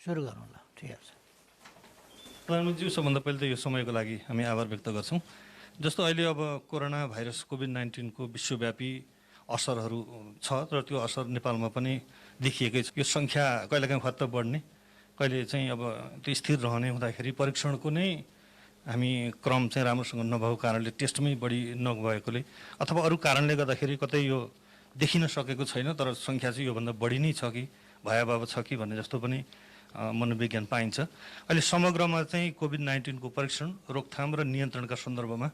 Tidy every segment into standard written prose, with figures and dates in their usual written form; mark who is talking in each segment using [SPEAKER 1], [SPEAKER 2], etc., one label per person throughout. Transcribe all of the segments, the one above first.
[SPEAKER 1] सुरु गरौँ ल, ठिक छ।
[SPEAKER 2] प्रधानमन्त्री सबभन्दा पहिले त यो समयको लागि हामी आभार व्यक्त गर्छौँ। जस्तो अहिले अब कोरोना भाइरस कोभिड-19 को विश्वव्यापी असरहरू छ र त्यो असर नेपालमा पनि देखिएकै छ। यो सङ्ख्या कहिलेकाहीँ फत्त बढ्ने, कहिले चाहिँ अब त्यो स्थिर रहने हुँदाखेरि परीक्षणको नै हामी क्रम चाहिँ राम्रोसँग नभएको कारणले टेस्टमै बढी नभएकोले अथवा अरू कारणले गर्दाखेरि कतै यो देखिन सकेको छैन, तर सङ्ख्या चाहिँ योभन्दा बढी नै छ कि भयावह छ कि भन्ने जस्तो पनि मनोविज्ञान पाइन्छ। अहिले समग्रमा चाहिँ कोभिड-19 को परीक्षण, रोकथाम र नियन्त्रणका सन्दर्भमा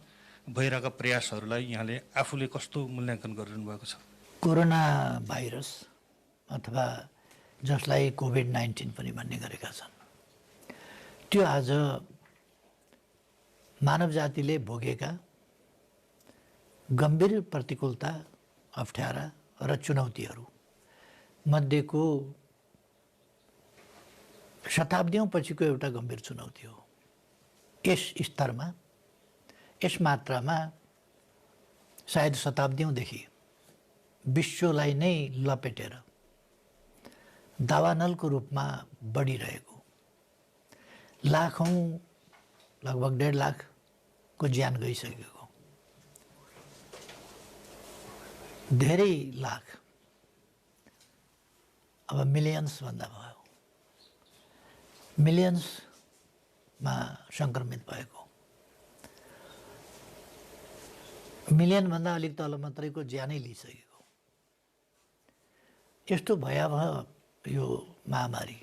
[SPEAKER 2] भइरहेका प्रयासहरूलाई यहाँले आफूले कस्तो मूल्याङ्कन गरिरहनु भएको छ?
[SPEAKER 1] कोरोना भाइरस अथवा जसलाई कोभिड-19 पनि भन्ने गरेका छन्, त्यो आज मानव जातिले भोगेका गम्भीर प्रतिकूलता, अप्ठ्यारा र चुनौतीहरू मध्येको शताब्दीौं पछिको एउटा गम्भीर चुनौती हो। यस स्तरमा, यस मात्रामा सायद शताब्दीौंदेखि विश्वलाई नै लपेटेर दावानलको रूपमा बढिरहेको, लाखौं, लगभग 1.5 लाखको ज्यान गइसकेको, धेरै लाख, अब मिलियन्स भन्दा भयो, मिलियन्समा सङ्क्रमित भएको, मिलियनभन्दा अलिक तल मात्रैको ज्यानै लिइसकेको यस्तो भयावह यो महामारी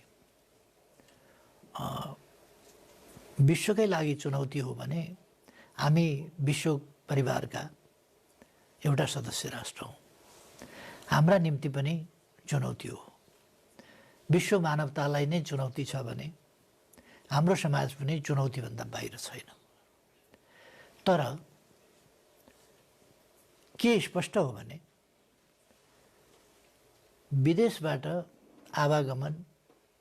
[SPEAKER 1] विश्वकै लागि चुनौती हो भने हामी विश्व परिवारका एउटा सदस्य राष्ट्र हौँ। हाम्रा निम्ति पनि चुनौती हो। विश्व मानवतालाई नै चुनौती छ भने हाम्रो समाज पनि चुनौतीभन्दा बाहिर छैन। तर के स्पष्ट हो भने विदेशबाट आवागमन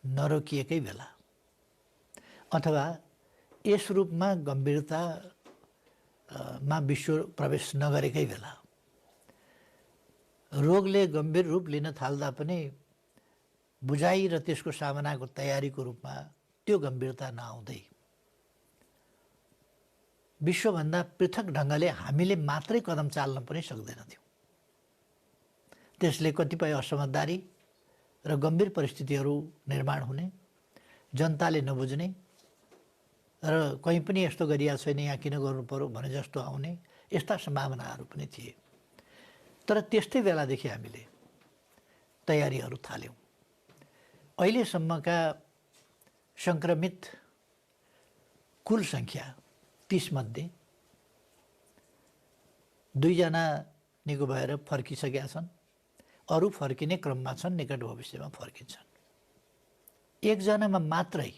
[SPEAKER 1] नरोकिएकै बेला अथवा यस रूपमा गम्भीरतामा विश्व प्रवेश नगरेकै बेला रोगले गम्भीर रूप लिन थाल्दा पनि बुझाइ र त्यसको सामनाको तयारीको रूपमा त्यो गम्भीरता नआउँदै विश्वभन्दा पृथक ढङ्गले हामीले मात्रै कदम चाल्न पनि सक्दैनथ्यौँ। त्यसले कतिपय असमझदारी र गम्भीर परिस्थितिहरू निर्माण हुने, जनताले नबुझ्ने र कहीँ पनि यस्तो गरिया छैन, यहाँ किन गर्नु पर्यो भने जस्तो आउने यस्ता सम्भावनाहरू पनि थिए। तर त्यस्तै बेलादेखि हामीले तयारीहरू थाल्यौँ। अहिलेसम्मका सङ्क्रमित कुल सङ्ख्या 30 मध्ये 2 जना निको भएर फर्किसकेका छन्, अरू फर्किने क्रममा छन्, निकट भविष्यमा फर्किन्छन्। 1 जनामा मात्रै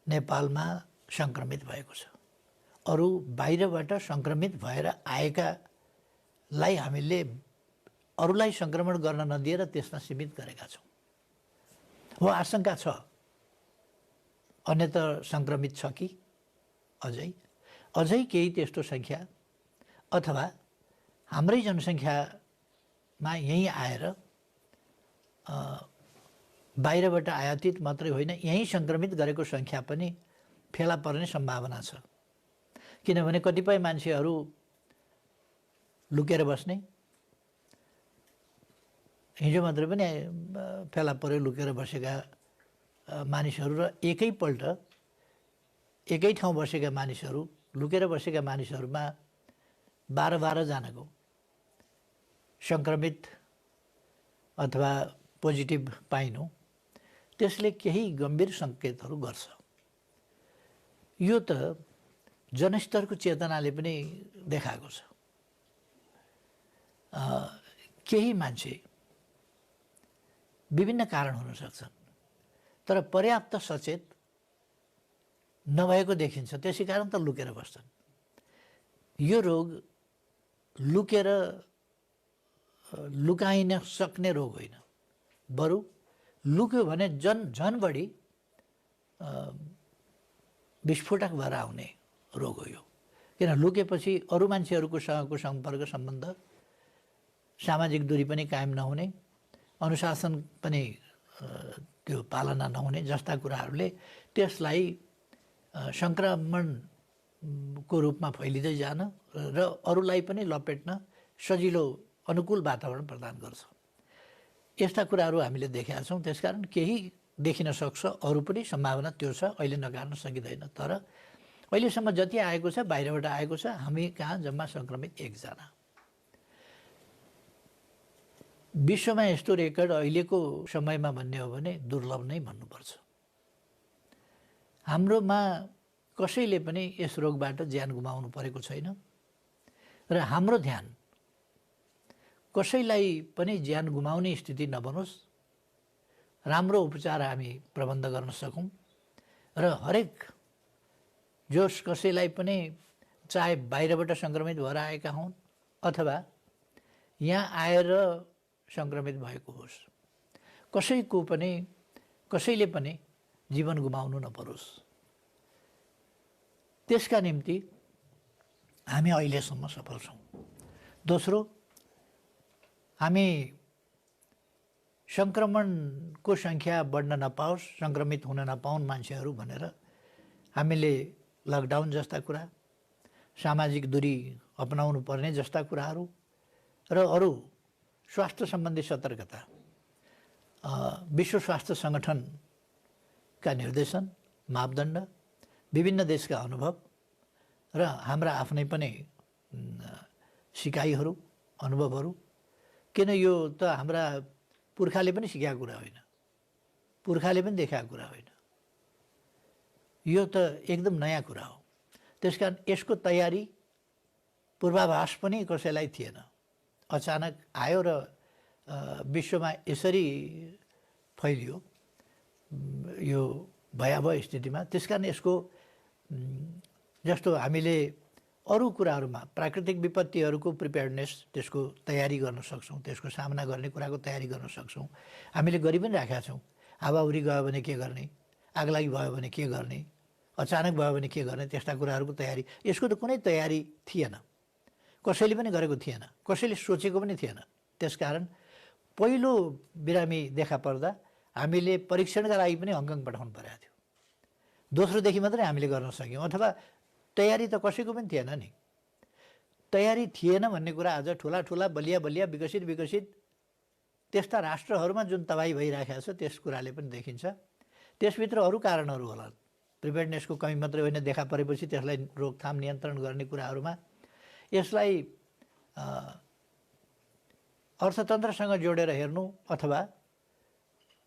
[SPEAKER 1] नेपालमा सङ्क्रमित भएको छ। अरू बाहिरबाट सङ्क्रमित भएर आएकालाई हामीले अरूलाई सङ्क्रमण गर्न नदिएर त्यसमा सीमित गरेका छौँ। हो, आशंका छ अन्यत्र सङ्क्रमित छ कि अझै केही त्यस्तो सङ्ख्या अथवा हाम्रै जनसङ्ख्यामा यहीँ आएर बाहिरबाट आयातित मात्रै होइन, यहीँ सङ्क्रमित गरेको सङ्ख्या पनि फेला पर्ने सम्भावना छ। किनभने कतिपय मान्छेहरू लुकेर बस्ने, हिजो मात्रै पनि फेला पर्यो लुकेर बसेका मानिसहरू र एकैपल्ट एकै ठाउँ बसेका मानिसहरू, लुकेर बसेका मानिसहरूमा 12 जनाको सङ्क्रमित अथवा पोजिटिभ पाइनु, त्यसले केही गम्भीर सङ्केतहरू गर्छ। यो त जनस्तरको चेतनाले पनि देखाएको छ। केही मान्छे विभिन्न कारण हुन सक्छन्, तर पर्याप्त सचेत नभएको देखिन्छ, त्यसै कारण त लुकेर बस्छन्। यो रोग लुकाइन सक्ने रोग होइन, बरु लुक्यो भने झन बढी विस्फोटक भएर आउने रोग हो यो। किन लुकेपछि अरू मान्छेहरूको सँगको सम्पर्क सम्बन्ध, सामाजिक दूरी पनि कायम नहुने, अनुशासन पनि त्यो पालना नहुने जस्ता कुराहरूले त्यसलाई सङ्क्रमणको रूपमा फैलिँदै जान र अरूलाई पनि लपेट्न सजिलो अनुकूल वातावरण प्रदान गर्छ। यस्ता कुराहरू हामीले देखेका छौँ। त्यसकारण केही देखिन सक्छ, अरू पनि सम्भावना त्यो छ, अहिले नकार्न सकिँदैन। तर अहिलेसम्म जति आएको छ बाहिरबाट आएको छ, हामी कहाँ जम्मा सङ्क्रमित 1 जना। विश्वमा यस्तो रेकर्ड अहिलेको समयमा भन्ने हो भने दुर्लभ नै भन्नुपर्छ। हाम्रोमा कसैले पनि यस रोगबाट ज्यान गुमाउनु परेको छैन र हाम्रो ध्यान कसैलाई पनि ज्यान गुमाउने स्थिति नबनोस्, राम्रो उपचार हामी प्रबन्ध गर्न सकौँ र हरेक जोस कसैलाई पनि चाहे बाहिरबाट सङ्क्रमित भएर आएका हुन् अथवा यहाँ आएर सङ्क्रमित भएको होस्, कसैले पनि जीवन गुमाउनु नपरोस्। त्यसका निम्ति हामी अहिलेसम्म सफल छौँ। दोस्रो, हामी सङ्क्रमणको सङ्ख्या बढ्न नपाओस्, सङ्क्रमित हुन नपाउन् मान्छेहरू भनेर हामीले लकडाउन जस्ता कुरा, सामाजिक दूरी अपनाउनु पर्ने जस्ता कुराहरू र अरू स्वास्थ्य सम्बन्धी सतर्कता, विश्व स्वास्थ्य सङ्गठनका निर्देशन, मापदण्ड, विभिन्न देशका अनुभव र हाम्रा आफ्नै पनि सिकाइहरू, अनुभवहरू, किन यो त हाम्रा पुर्खाले पनि सिकाएको कुरा होइन, पुर्खाले पनि देखाएको कुरा होइन, यो त एकदम नयाँ कुरा हो। त्यसकारण यसको तयारी, पूर्वाभास पनि कसैलाई थिएन। अचानक आयो र विश्वमा यसरी फैलियो यो भयावह स्थितिमा। त्यसकारण यसको जस्तो हामीले अरू कुराहरूमा प्राकृतिक विपत्तिहरूको प्रिपेयर्डनेस, त्यसको तयारी गर्न सक्छौँ, त्यसको सामना गर्ने कुराको तयारी गर्न सक्छौँ। हामीले गरि पनि राखेका छौँ। हावाहुरी गयो भने के गर्ने, आगलागी भयो भने के गर्ने, अचानक भयो भने के गर्ने, त्यस्ता कुराहरूको तयारी। यसको त कुनै तयारी थिएन, कसैले पनि गरेको थिएन, कसैले सोचेको पनि थिएन। त्यसकारण पहिलो बिरामी देखा पर्दा हामीले परीक्षणका लागि पनि हङकङ पठाउनु परेको थियो। दोस्रोदेखि मात्रै हामीले गर्न सक्यौँ। अथवा तयारी त कसैको पनि थिएन नि। तयारी थिएन भन्ने कुरा आज ठुला ठुला बलिया विकसित त्यस्ता राष्ट्रहरूमा जुन तबाही भइरहेको छ त्यस कुराले पनि देखिन्छ। त्यसभित्र अरू कारणहरू होला। प्रिपेयर्डनेसको कमी मात्रै होइन, देखा परेपछि त्यसलाई रोकथाम नियन्त्रण गर्ने कुराहरूमा यसलाई अर्थतन्त्रसँग जोडेर हेर्नु अथवा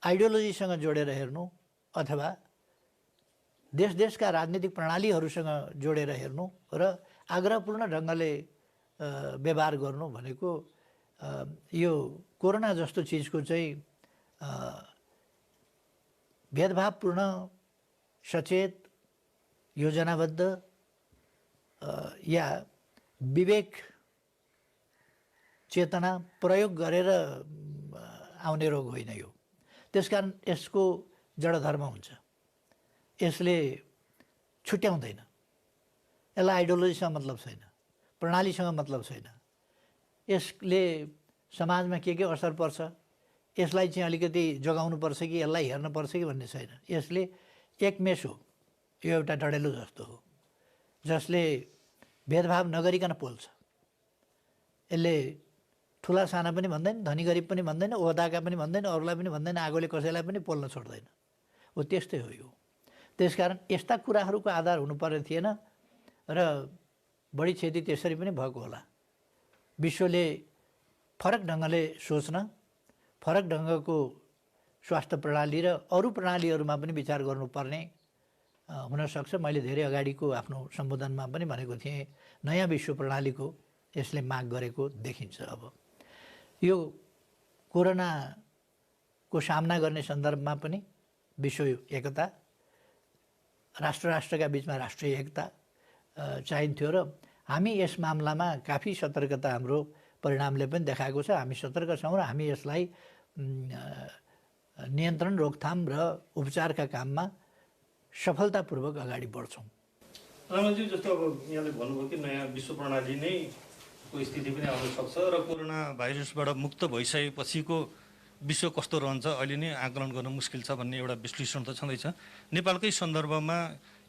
[SPEAKER 1] आइडियोलोजीसँग जोडेर हेर्नु अथवा देशका राजनीतिक प्रणालीहरूसँग जोडेर हेर्नु र आग्रहपूर्ण ढङ्गले व्यवहार गर्नु भनेको यो कोरोना जस्तो चिजको चाहिँ भेदभावपूर्ण, सचेत, योजनाबद्ध या विवेक चेतना प्रयोग गरेर आउने रोग होइन यो। त्यसकारण यसको जडधर्म हुन्छ, यसले छुट्याउँदैन, यसलाई आइडियोलोजीसँग मतलब छैन, प्रणालीसँग मतलब छैन, यसले समाजमा के असर पर्छ, यसलाई चाहिँ अलिकति जोगाउनुपर्छ कि यसलाई हेर्नुपर्छ कि भन्ने छैन। यसले एकमेष हो, यो एउटा डढेलो जस्तो हो जसले भेदभाव नगरिकन पोल्छ। यसले ठुला साना पनि भन्दैन, धनी गरिब पनि भन्दैन, ओहदाका पनि भन्दैन, अरूलाई पनि भन्दैन, आगोले कसैलाई पनि पोल्न छोड्दैन। हो त्यस्तै हो यो। त्यसकारण यस्ता कुराहरूको आधार हुनुपर्ने थिएन र बढी क्षति त्यसरी पनि भएको होला। विश्वले फरक ढङ्गले सोच्न, फरक ढङ्गको स्वास्थ्य प्रणाली र अरू प्रणालीहरूमा पनि विचार गर्नुपर्ने हुनसक्छ। मैले धेरै अगाडिको आफ्नो सम्बोधनमा पनि भनेको थिएँ, नयाँ विश्व प्रणालीको यसले माग गरेको देखिन्छ। अब यो कोरोनाको सामना गर्ने सन्दर्भमा पनि विश्व एकता, राष्ट्रका बिचमा राष्ट्रिय एकता चाहिन्थ्यो र हामी यस मामलामा काफी सतर्कता हाम्रो परिणामले पनि देखाएको छ। हामी सतर्क छौँ र हामी यसलाई नियन्त्रण, रोकथाम र उपचारका काममा सफलतापूर्वक अगाडि बढ्छौँ।
[SPEAKER 2] रामजी, जस्तो अब यहाँले भन्नुभयो कि नयाँ विश्व प्रणाली नै को स्थिति पनि आउन सक्छ र कोरोना भाइरसबाट मुक्त भइसकेपछिको विश्व कस्तो रहन्छ अहिले नै आकलन गर्न मुस्किल छ भन्ने एउटा विश्लेषण त छँदैछ। नेपालकै सन्दर्भमा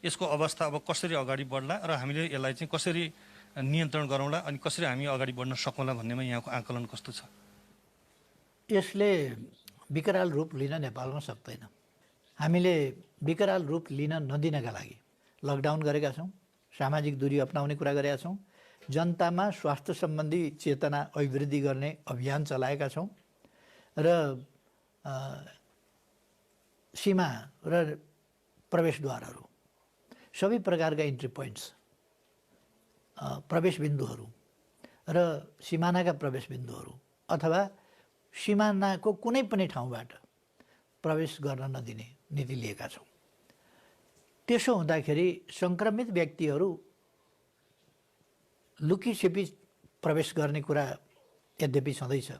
[SPEAKER 2] यसको अवस्था अब कसरी अगाडि बढ्ला र हामीले यसलाई चाहिँ कसरी नियन्त्रण गरौँला अनि कसरी हामी अगाडि बढ्न सकौँला भन्नेमा यहाँको आकलन कस्तो छ?
[SPEAKER 1] यसले विकराल रूप लिन नेपालमा सक्दैन। हामीले विकराल रूप लिन नदिनका लागि लकडाउन गरेका छौँ, सामाजिक दूरी अपनाउने कुरा गरेका छौँ, जनतामा स्वास्थ्य सम्बन्धी चेतना अभिवृद्धि गर्ने अभियान चलाएका छौँ र सीमा र प्रवेशद्वारहरू सबै प्रकारका इन्ट्री पोइन्ट्स प्रवेश बिन्दुहरू र सिमानाका प्रवेश बिन्दुहरू अथवा सिमानाको कुनै पनि ठाउँबाट प्रवेश गर्न नदिने नीति लिएका छौँ। त्यसो हुँदाखेरि सङ्क्रमित व्यक्तिहरू लुकीछिपी प्रवेश गर्ने कुरा यद्यपि छँदैछ।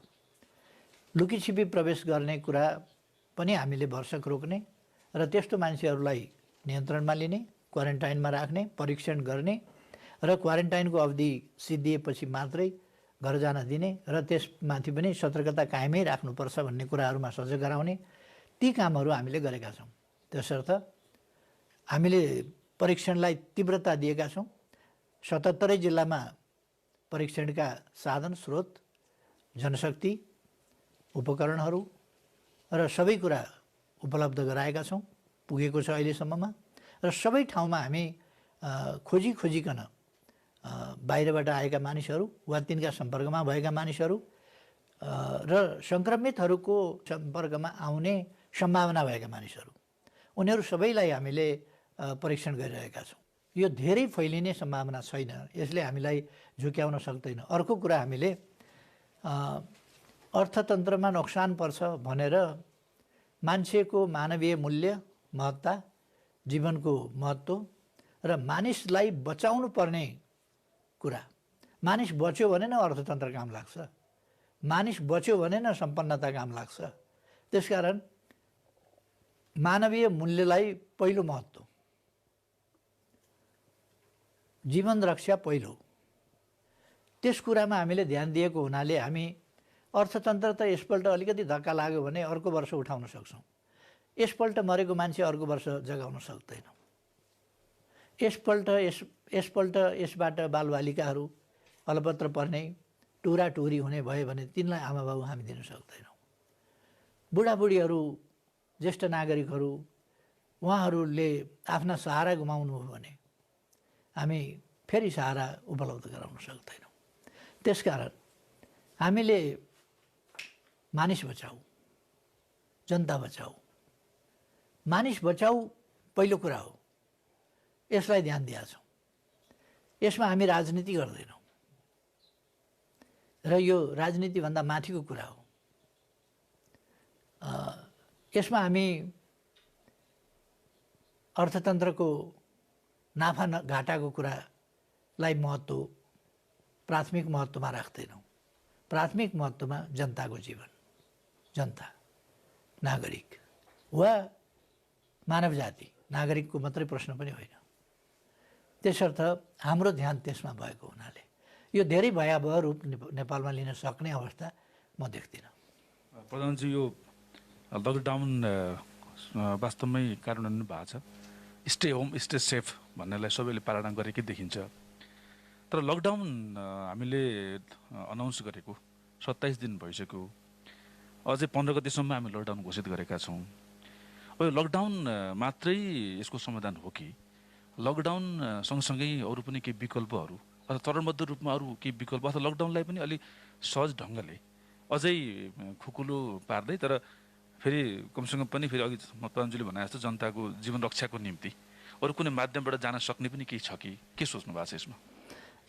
[SPEAKER 1] लुकीछिपी प्रवेश गर्ने कुरा पनि हामीले भरसक रोक्ने र त्यस्तो मान्छेहरूलाई नियन्त्रणमा लिने, क्वारेन्टाइनमा राख्ने, परीक्षण गर्ने र क्वारेन्टाइनको अवधि सिद्धिएपछि मात्रै घर जान दिने र त्यसमाथि पनि सतर्कता कायमै राख्नुपर्छ भन्ने कुराहरूमा सजग गराउने ती कामहरू हामीले गरेका छौँ। त्यसर्थ हामीले परीक्षणलाई तीव्रता दिएका छौँ। 77 जिल्लामा परीक्षणका साधन स्रोत, जनशक्ति, उपकरणहरू र सबै कुरा उपलब्ध गराएका छौँ, पुगेको छ अहिलेसम्ममा। र सबै ठाउँमा हामी खोजिकन बाहिरबाट आएका मानिसहरू वा तिनका सम्पर्कमा भएका मानिसहरू र सङ्क्रमितहरूको सम्पर्कमा आउने सम्भावना भएका मानिसहरू, उनीहरू सबैलाई हामीले परीक्षण गरिरहेका छौँ। यो धेरै फैलिने सम्भावना छैन, यसले हामीलाई झुक्याउन सक्दैन। अर्को कुरा, हामीले अर्थतन्त्रमा नोक्सान पर्छ भनेर मान्छेको मानवीय मूल्य, महत्ता, जीवनको महत्त्व र मानिसलाई बचाउनु पर्ने कुरा, मानिस बच्यो भने न अर्थतन्त्र काम लाग्छ, मानिस बच्यो भने न सम्पन्नता काम लाग्छ। त्यसकारण मानवीय मूल्यलाई पहिलो महत्त्व, जीवन रक्षा पहिलो, त्यस कुरामा हामीले ध्यान दिएको हुनाले हामी अर्थतन्त्र त यसपल्ट अलिकति धक्का लाग्यो भने अर्को वर्ष उठाउन सक्छौँ। यसपल्ट मरेको मान्छे अर्को वर्ष जगाउन सक्दैनौँ। यसपल्ट यसबाट बालबालिकाहरू अलपत्र पर्ने, टुराटुरी हुने भयो भने तिनलाई आमाबाबु हामी दिन सक्दैनौँ। बुढाबुढीहरू, ज्येष्ठ नागरिकहरू, उहाँहरूले आफ्ना सहारा गुमाउनु हो भने हामी फेरि सहारा उपलब्ध गराउन सक्दैनौँ। त्यसकारण हामीले मानिस बचाऊ, जनता बचाऊ, मानिस बचाऊ पहिलो कुरा हो, यसलाई ध्यान दिएका छौँ। यसमा हामी राजनीति गर्दैनौँ र यो राजनीतिभन्दा माथिको कुरा हो। यसमा हामी अर्थतन्त्रको नाफा घाटाको कुरालाई प्राथमिक महत्त्वमा राख्दैनौँ। प्राथमिक महत्त्वमा जनताको जीवन, जनता, नागरिक वा मानव जाति, नागरिकको मात्रै प्रश्न पनि होइन। त्यसर्थ हाम्रो ध्यान त्यसमा भएको हुनाले यो धेरै भयावह रूप नेपालमा लिन सक्ने अवस्था म देख्दिनँ।
[SPEAKER 3] प्रधानजी, यो लकडाउन वास्तवमै कार्यान्वयन भएको छ। स्टे होम स्टे सेफ भन्नेलाई सबैले पालना गरेकै देखिन्छ। तर लकडाउन हामीले अनाउन्स गरेको 27 दिन भइसक्यो, अझै 15 गतिसम्म हामी लकडाउन घोषित गरेका छौँ। अब यो लकडाउन मात्रै यसको समाधान हो कि लकडाउन सँगसँगै अरू पनि केही विकल्पहरू अथवा चरणबद्ध रूपमा अरू केही विकल्प अथवा लकडाउनलाई पनि अलिक सहज ढङ्गले अझै खुकुलो पार्दै तर फेरि कमसेकम पनि फेरि अघि प्रधानजीले भने जस्तो जनताको जीवन रक्षाको निम्ति अरू कुनै माध्यमबाट जान सक्ने पनि केही छ कि के सोच्नु भएको छ यसमा?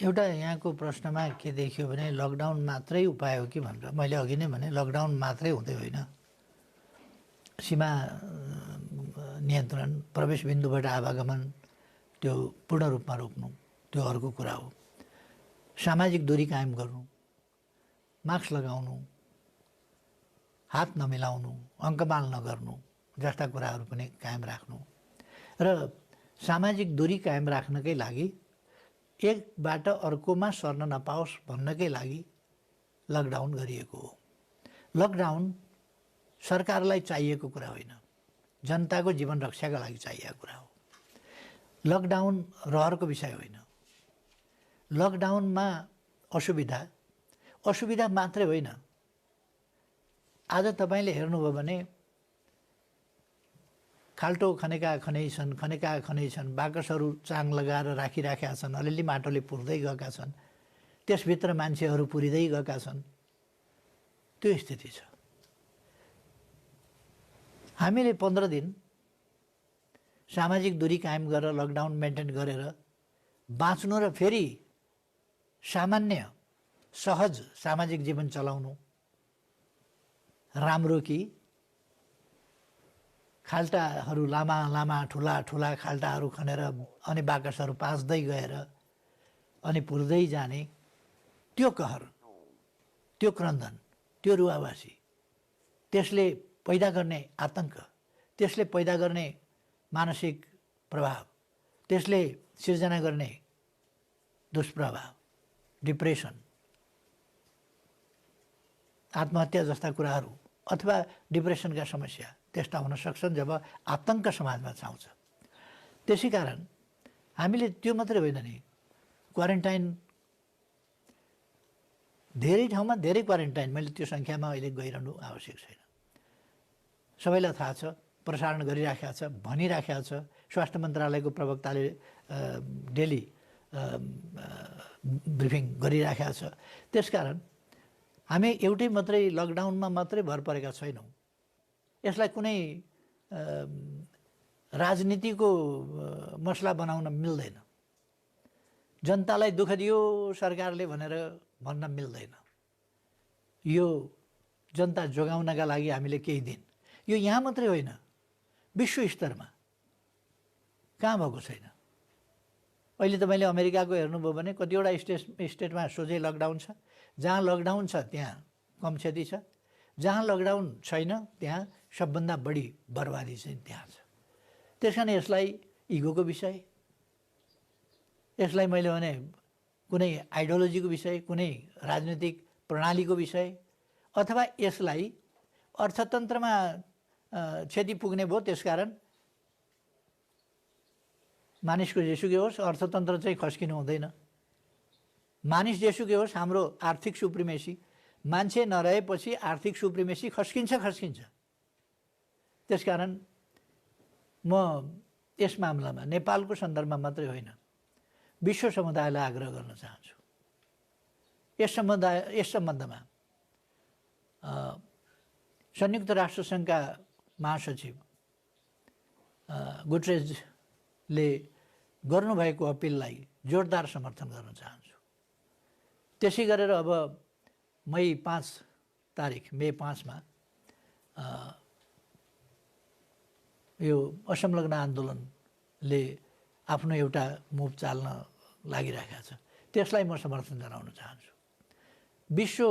[SPEAKER 1] एउटा यहाँको प्रश्नमा के देखियो भने लकडाउन मात्रै उपाय हो कि भनेर, मैले अघि नै भने लकडाउन मात्रै हुँदै होइन। सीमा नियन्त्रण, प्रवेश बिन्दुबाट आवागमन त्यो पूर्ण रूपमा रोक्नु त्यो अर्को कुरा हो। सामाजिक दूरी कायम गर्नु, मास्क लगाउनु, हात नमिलाउनु, अङ्कमाल नगर्नु जस्ता कुराहरू पनि कायम राख्नु र सामाजिक दूरी कायम राख्नकै लागि एकबाट अर्कोमा सर्न नपाओस् भन्नकै लागि लकडाउन गरिएको हो। लकडाउन सरकारलाई चाहिएको कुरा होइन, जनताको जीवन रक्षाका लागि चाहिएको कुरा हो। लकडाउन रहरको विषय होइन। लकडाउनमा असुविधा मात्रै होइन। आज तपाईँले हेर्नुभयो भने खाल्टो खनेका छन्, बाकसहरू चाङ लगाएर राखिराखेका छन्, अलिअलि माटोले पुर्दै गएका छन्, त्यसभित्र मान्छेहरू पुरिँदै गएका छन्। त्यो स्थिति छ। हामीले 15 दिन सामाजिक दूरी कायम गरेर लकडाउन मेन्टेन गरेर बाँच्नु र फेरि सामान्य सहज सामाजिक जीवन चलाउनु राम्रो कि खाल्टाहरू लामा ठुला खाल्टाहरू खनेर अनि बाकसहरू पाँच्दै गएर अनि पुर्दै जाने त्यो कहर, त्यो क्रन्दन, त्यो रुवावासी, त्यसले पैदा गर्ने आतंक, त्यसले पैदा गर्ने मानसिक प्रभाव, त्यसले सिर्जना गर्ने दुष्प्रभाव, डिप्रेसन, आत्महत्या जस्ता कुराहरू अथवा डिप्रेसनका समस्या त्यस्ता हुन सक्छन् जब आतंक समाजमा छाउँछ। त्यसै कारण हामीले त्यो मात्रै होइन नि, क्वारेन्टाइन धेरै ठाउँमा धेरै क्वारेन्टाइन, मैले त्यो सङ्ख्यामा अहिले गइरहनु आवश्यक छैन। सबैलाई थाहा छ, प्रसारण गरिराखेको छ, भनिराखेको छ, स्वास्थ्य मन्त्रालयको प्रवक्ताले डेली ब्रिफिङ गरिराखेको छ। त्यसकारण हामी एउटै मात्रै लकडाउनमा मात्रै भर परेका छैनौँ। यसलाई कुनै राजनीतिको मसला बनाउन मिल्दैन। जनतालाई दुःख दियो सरकारले भनेर भन्न मिल्दैन। यो जनता जोगाउनका लागि हामीले केही दिन, यो यहाँ मात्रै होइन, विश्व स्तरमा कहाँ भएको छैन। अहिले तपाईँले अमेरिकाको हेर्नुभयो भने कतिवटा स्टेटमा सोझै लकडाउन छ। जहाँ लकडाउन छ त्यहाँ कम क्षति छ, जहाँ लकडाउन छैन त्यहाँ सबभन्दा बढी बर्बादी चाहिँ त्यहाँ छ। त्यस कारण यसलाई इगोको विषय, यसलाई मैले भने कुनै आइडियोलोजीको विषय, कुनै राजनीतिक प्रणालीको विषय, अथवा यसलाई अर्थतन्त्रमा क्षति पुग्ने भयो त्यसकारण मानिसको जेसुकै होस् अर्थतन्त्र चाहिँ खस्किनु हुँदैन। मानिस जेसुकै होस् हाम्रो आर्थिक सुप्रिमेसी, मान्छे नरहेपछि आर्थिक सुप्रिमेसी खस्किन्छ। त्यसकारण म यस मामलामा नेपालको सन्दर्भमा मात्रै होइन, विश्व समुदायलाई आग्रह गर्न चाहन्छु। यस सम्बन्धमा संयुक्त राष्ट्रसङ्घका महासचिव गुटरेजले गर्नुभएको अपिललाई जोरदार समर्थन गर्न चाहन्छु। त्यसै गरेर अब मे 5 मा यो असंलग्न आन्दोलनले आफ्नो एउटा मुभ चाल्न लागिरहेको छ, त्यसलाई म समर्थन जनाउन चाहन्छु। विश्व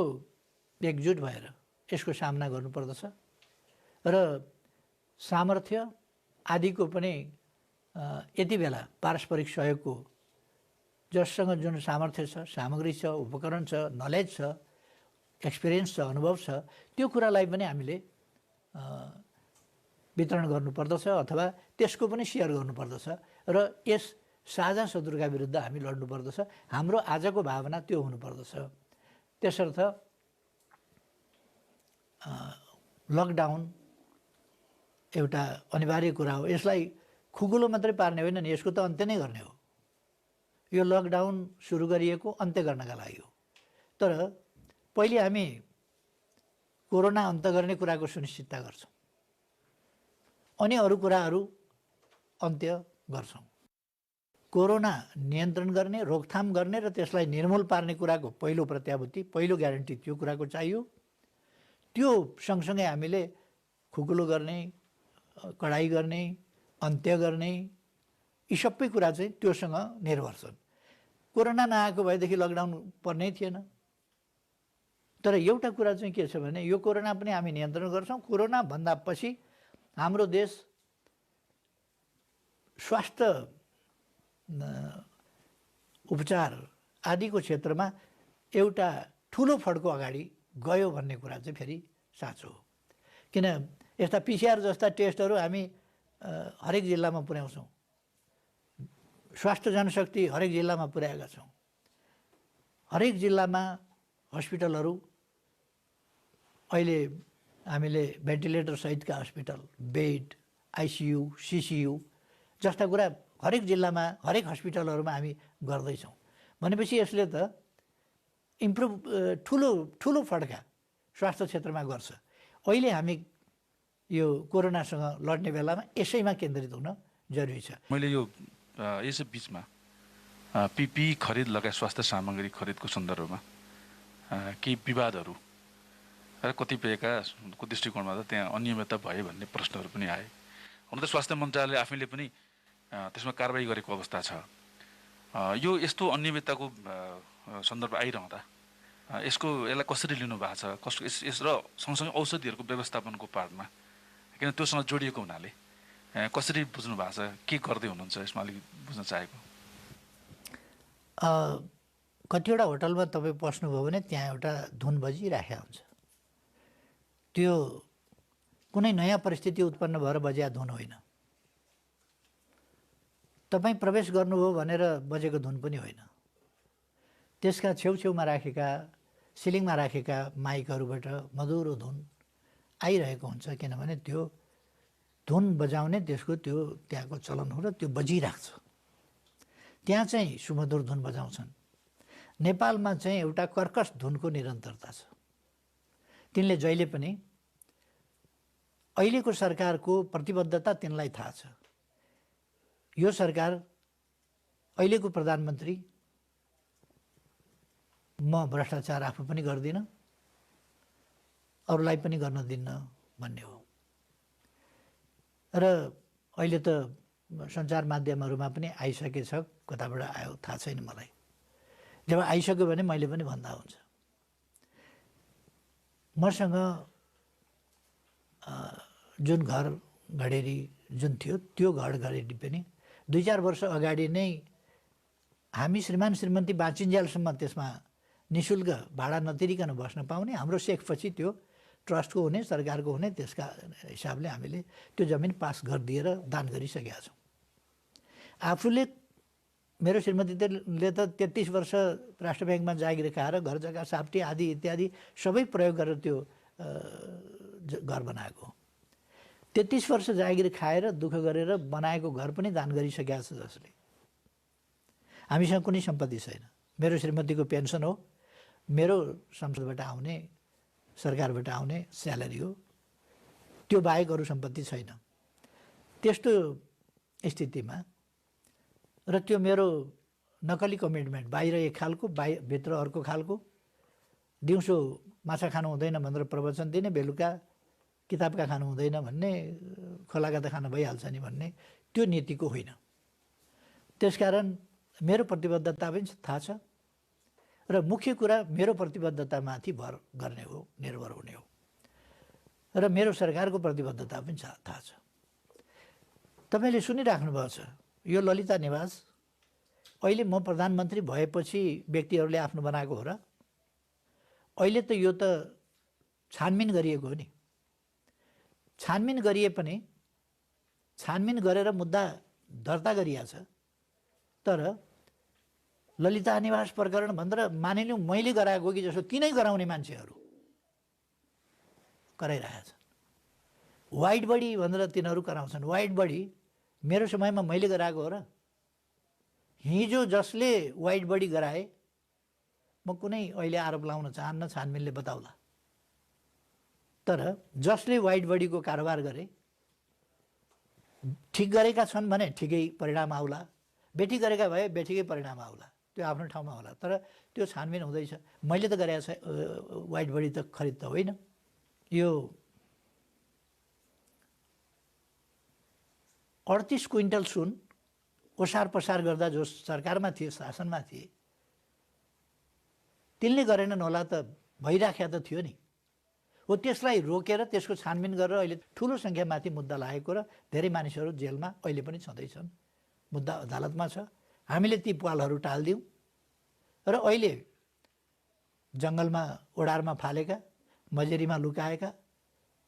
[SPEAKER 1] एकजुट भएर यसको सामना गर्नुपर्दछ र सामर्थ्य आदिको पनि यति बेला पारस्परिक सहयोगको, जससँग जुन सामर्थ्य छ, सामग्री छ, उपकरण छ, नलेज छ, एक्सपिरियन्स छ, अनुभव छ, त्यो कुरालाई पनि हामीले वितरण गर्नुपर्दछ अथवा त्यसको पनि सेयर गर्नुपर्दछ र यस साझा शत्रुका विरुद्ध हामी लड्नुपर्दछ। हाम्रो आजको भावना त्यो हुनुपर्दछ। त्यसर्थ लकडाउन एउटा अनिवार्य कुरा हो। यसलाई खुकुलो मात्रै पार्ने होइन नि, यसको त अन्त्य नै गर्ने हो। यो लकडाउन सुरु गरिएको अन्त्य गर्नका लागि हो। तर पहिले हामी कोरोना अन्त्य गर्ने कुराको सुनिश्चितता गर्छौँ, अनि अरू कुराहरू अन्त्य गर्छौँ। कोरोना नियन्त्रण गर्ने, रोकथाम गर्ने र त्यसलाई निर्मूल पार्ने कुराको पहिलो प्रत्याभूति, पहिलो ग्यारेन्टी त्यो कुराको चाहियो। त्यो सँगसँगै हामीले खुकुलो गर्ने, कडाई गर्ने, अन्त्य गर्ने, यी सबै कुरा चाहिँ त्योसँग निर्भर छन्। कोरोना नआएको भएदेखि लकडाउन पर्नै थिएन। तर एउटा कुरा चाहिँ के छ भने यो कोरोना पनि हामी नियन्त्रण गर्छौँ। कोरोना भन्दा पछि हाम्रो देश स्वास्थ्य उपचार आदिको क्षेत्रमा एउटा ठुलो फड्को अगाडि गयो भन्ने कुरा चाहिँ फेरि साँचो हो। किन यस्ता पिसिआर जस्ता टेस्टहरू हामी हरेक जिल्लामा पुर्याउँछौँ। स्वास्थ्य जनशक्ति हरेक जिल्लामा पुर्याएका छौँ। हरेक जिल्लामा हस्पिटलहरू अहिले हामीले भेन्टिलेटर सहितका हस्पिटल, बेड, आइसियु, सिसियु जस्ता कुरा हरेक जिल्लामा हरेक हस्पिटलहरूमा हामी गर्दैछौँ। भनेपछि यसले त इम्प्रुभ ठुलो फड्का स्वास्थ्य क्षेत्रमा गर्छ। अहिले हामी यो कोरोनासँग लड्ने बेलामा यसैमा केन्द्रित हुन जरुरी छ।
[SPEAKER 3] मैले यो यसै बिचमा पिपी खरिद लगायत स्वास्थ्य सामग्री खरिदको सन्दर्भमा केही विवादहरू र कतिपयको दृष्टिकोणमा त त्यहाँ अनियमितता भयो भन्ने प्रश्नहरू पनि आए। हुन त स्वास्थ्य मन्त्रालयले आफैले पनि त्यसमा कारबाही गरेको अवस्था छ। यो यस्तो अनियमितताको सन्दर्भ आइरहँदा यसलाई कसरी लिनु भएको छ, यस र सँगसँगै औषधिहरूको व्यवस्थापनको पार्टमा, किन त्योसँग जोडिएको हुनाले कसरी बुझ्नु भएको छ, के गर्दै हुनुहुन्छ यसमा अलिक बुझ्न चाहेको।
[SPEAKER 1] कतिवटा होटलमा तपाईँ पस्नुभयो भने त्यहाँ एउटा धुन बजिराखेको हुन्छ। त्यो कुनै नयाँ परिस्थिति उत्पन्न भएर बजिया धुन होइन। तपाईँ प्रवेश गर्नुभयो भनेर बजेको धुन पनि होइन। त्यसका छेउछेउमा राखेका, सिलिङमा राखेका माइकहरूबाट मधुरो धुन आइरहेको हुन्छ, किनभने त्यो धुन बजाउने त्यसको त्यो त्यहाँको चलन हो र त्यो बजिरहेको छ। त्यहाँ चाहिँ सुमधुर धुन बजाउँछन्। नेपालमा चाहिँ एउटा कर्कश धुनको निरन्तरता छ। तिनले जहिले पनि अहिलेको सरकारको प्रतिबद्धता तिनलाई थाहा छ। यो सरकार, अहिलेको प्रधानमन्त्री, म भ्रष्टाचार आफू पनि गर्दिनँ, अरूलाई पनि गर्न दिन्न भन्ने हो। र अहिले त सञ्चार माध्यमहरूमा पनि आइसकेछ, कताबाट आयो थाहा छैन मलाई। जब आइसक्यो भने मैले पनि भन्दा हुन्छ। मसँग जुन घर घडेरी जुन थियो, त्यो घर घडेरी पनि 2-4 वर्ष अगाडि नै हामी श्रीमान श्रीमती बाँचिन्जेलसम्म त्यसमा निःशुल्क भाडा नतिरिकन बस्न पाउने, हाम्रो सेखपछि त्यो ट्रस्टको हुने, सरकारको हुने, त्यसका हिसाबले हामीले त्यो जमिन पास गरिदिएर दान गरिसकेका छौँ। आफूले, मेरो श्रीमतीले त 33 वर्ष राष्ट्र ब्याङ्कमा जागिर खाएर घर जग्गा साप्टी आदि इत्यादि सबै प्रयोग गरेर त्यो घर बनाएको। 33 वर्ष जागिर खाएर दुःख गरेर बनाएको घर पनि दान गरिसकेका छ जसले। हामीसँग कुनै सम्पत्ति छैन। मेरो श्रीमतीको पेन्सन हो, मेरो संसदबाट आउने, सरकारबाट आउने स्यालेरी हो, त्यो बाहेक अरू सम्पत्ति छैन। त्यस्तो स्थितिमा र त्यो मेरो नकली कमिटमेन्ट, बाहिर एक खालको, भित्र अर्को खालको, दिउँसो माछा खानु हुँदैन भनेर प्रवचन दिने, बेलुका किताबका खानु हुँदैन भन्ने, खोलाका त खान भइहाल्छ नि भन्ने, त्यो नीतिको होइन। त्यसकारण मेरो प्रतिबद्धता पनि थाहा छ र मुख्य कुरा मेरो प्रतिबद्धतामाथि भर गर्ने हो, निर्भर हुने हो। र मेरो सरकारको प्रतिबद्धता पनि थाहा छ। तपाईँले सुनिराख्नु भएको छ, यो ललिता निवास अहिले म प्रधानमन्त्री भएपछि व्यक्तिहरूले आफ्नो बनाएको हो र? अहिले त यो त छानबिन गरिएको हो नि। छानबिन गरिए पनि, छानबिन गरेर मुद्दा दर्ता गरिएको छ, तर ललिता निवास प्रकरण भनेर मानिलिउँ मैले गराएको कि जस्तो तिनै गराउने मान्छेहरू कराइरहेका छन्। वाइड बडी भनेर तिनीहरू कराउँछन्। वाइड बडी मेरो समयमा मैले गराएको हो र? हिजो जसले वाइड बडी गराए, म कुनै अहिले आरोप लाउन चाहन्न, छानबिनले बताउला। तर जसले वाइड बडीको कारोबार गरे, ठिक गरेका छन् भने ठिकै परिणाम आउला, बेठी गरेका भए बेठिकै परिणाम आउला, त्यो आफ्नो ठाउँमा होला। तर त्यो छानबिन हुँदैछ। मैले त गरेको छ वाइड बडी त खरिद त होइन। यो 38 क्विन्टल सुन ओसार पसार गर्दा जो सरकारमा थिए, शासनमा थिए, तिनले गरेनन् होला त भइराखेको त थियो नि। हो त्यसलाई रोकेर त्यसको छानबिन गरेर अहिले ठुलो सङ्ख्यामाथि मुद्दा लागेको र धेरै मानिसहरू जेलमा अहिले पनि छँदैछन्, मुद्दा अदालतमा छ। हामीले ती पालहरू टालिदिउँ र अहिले जङ्गलमा, ओडारमा फालेका, मजेरीमा लुकाएका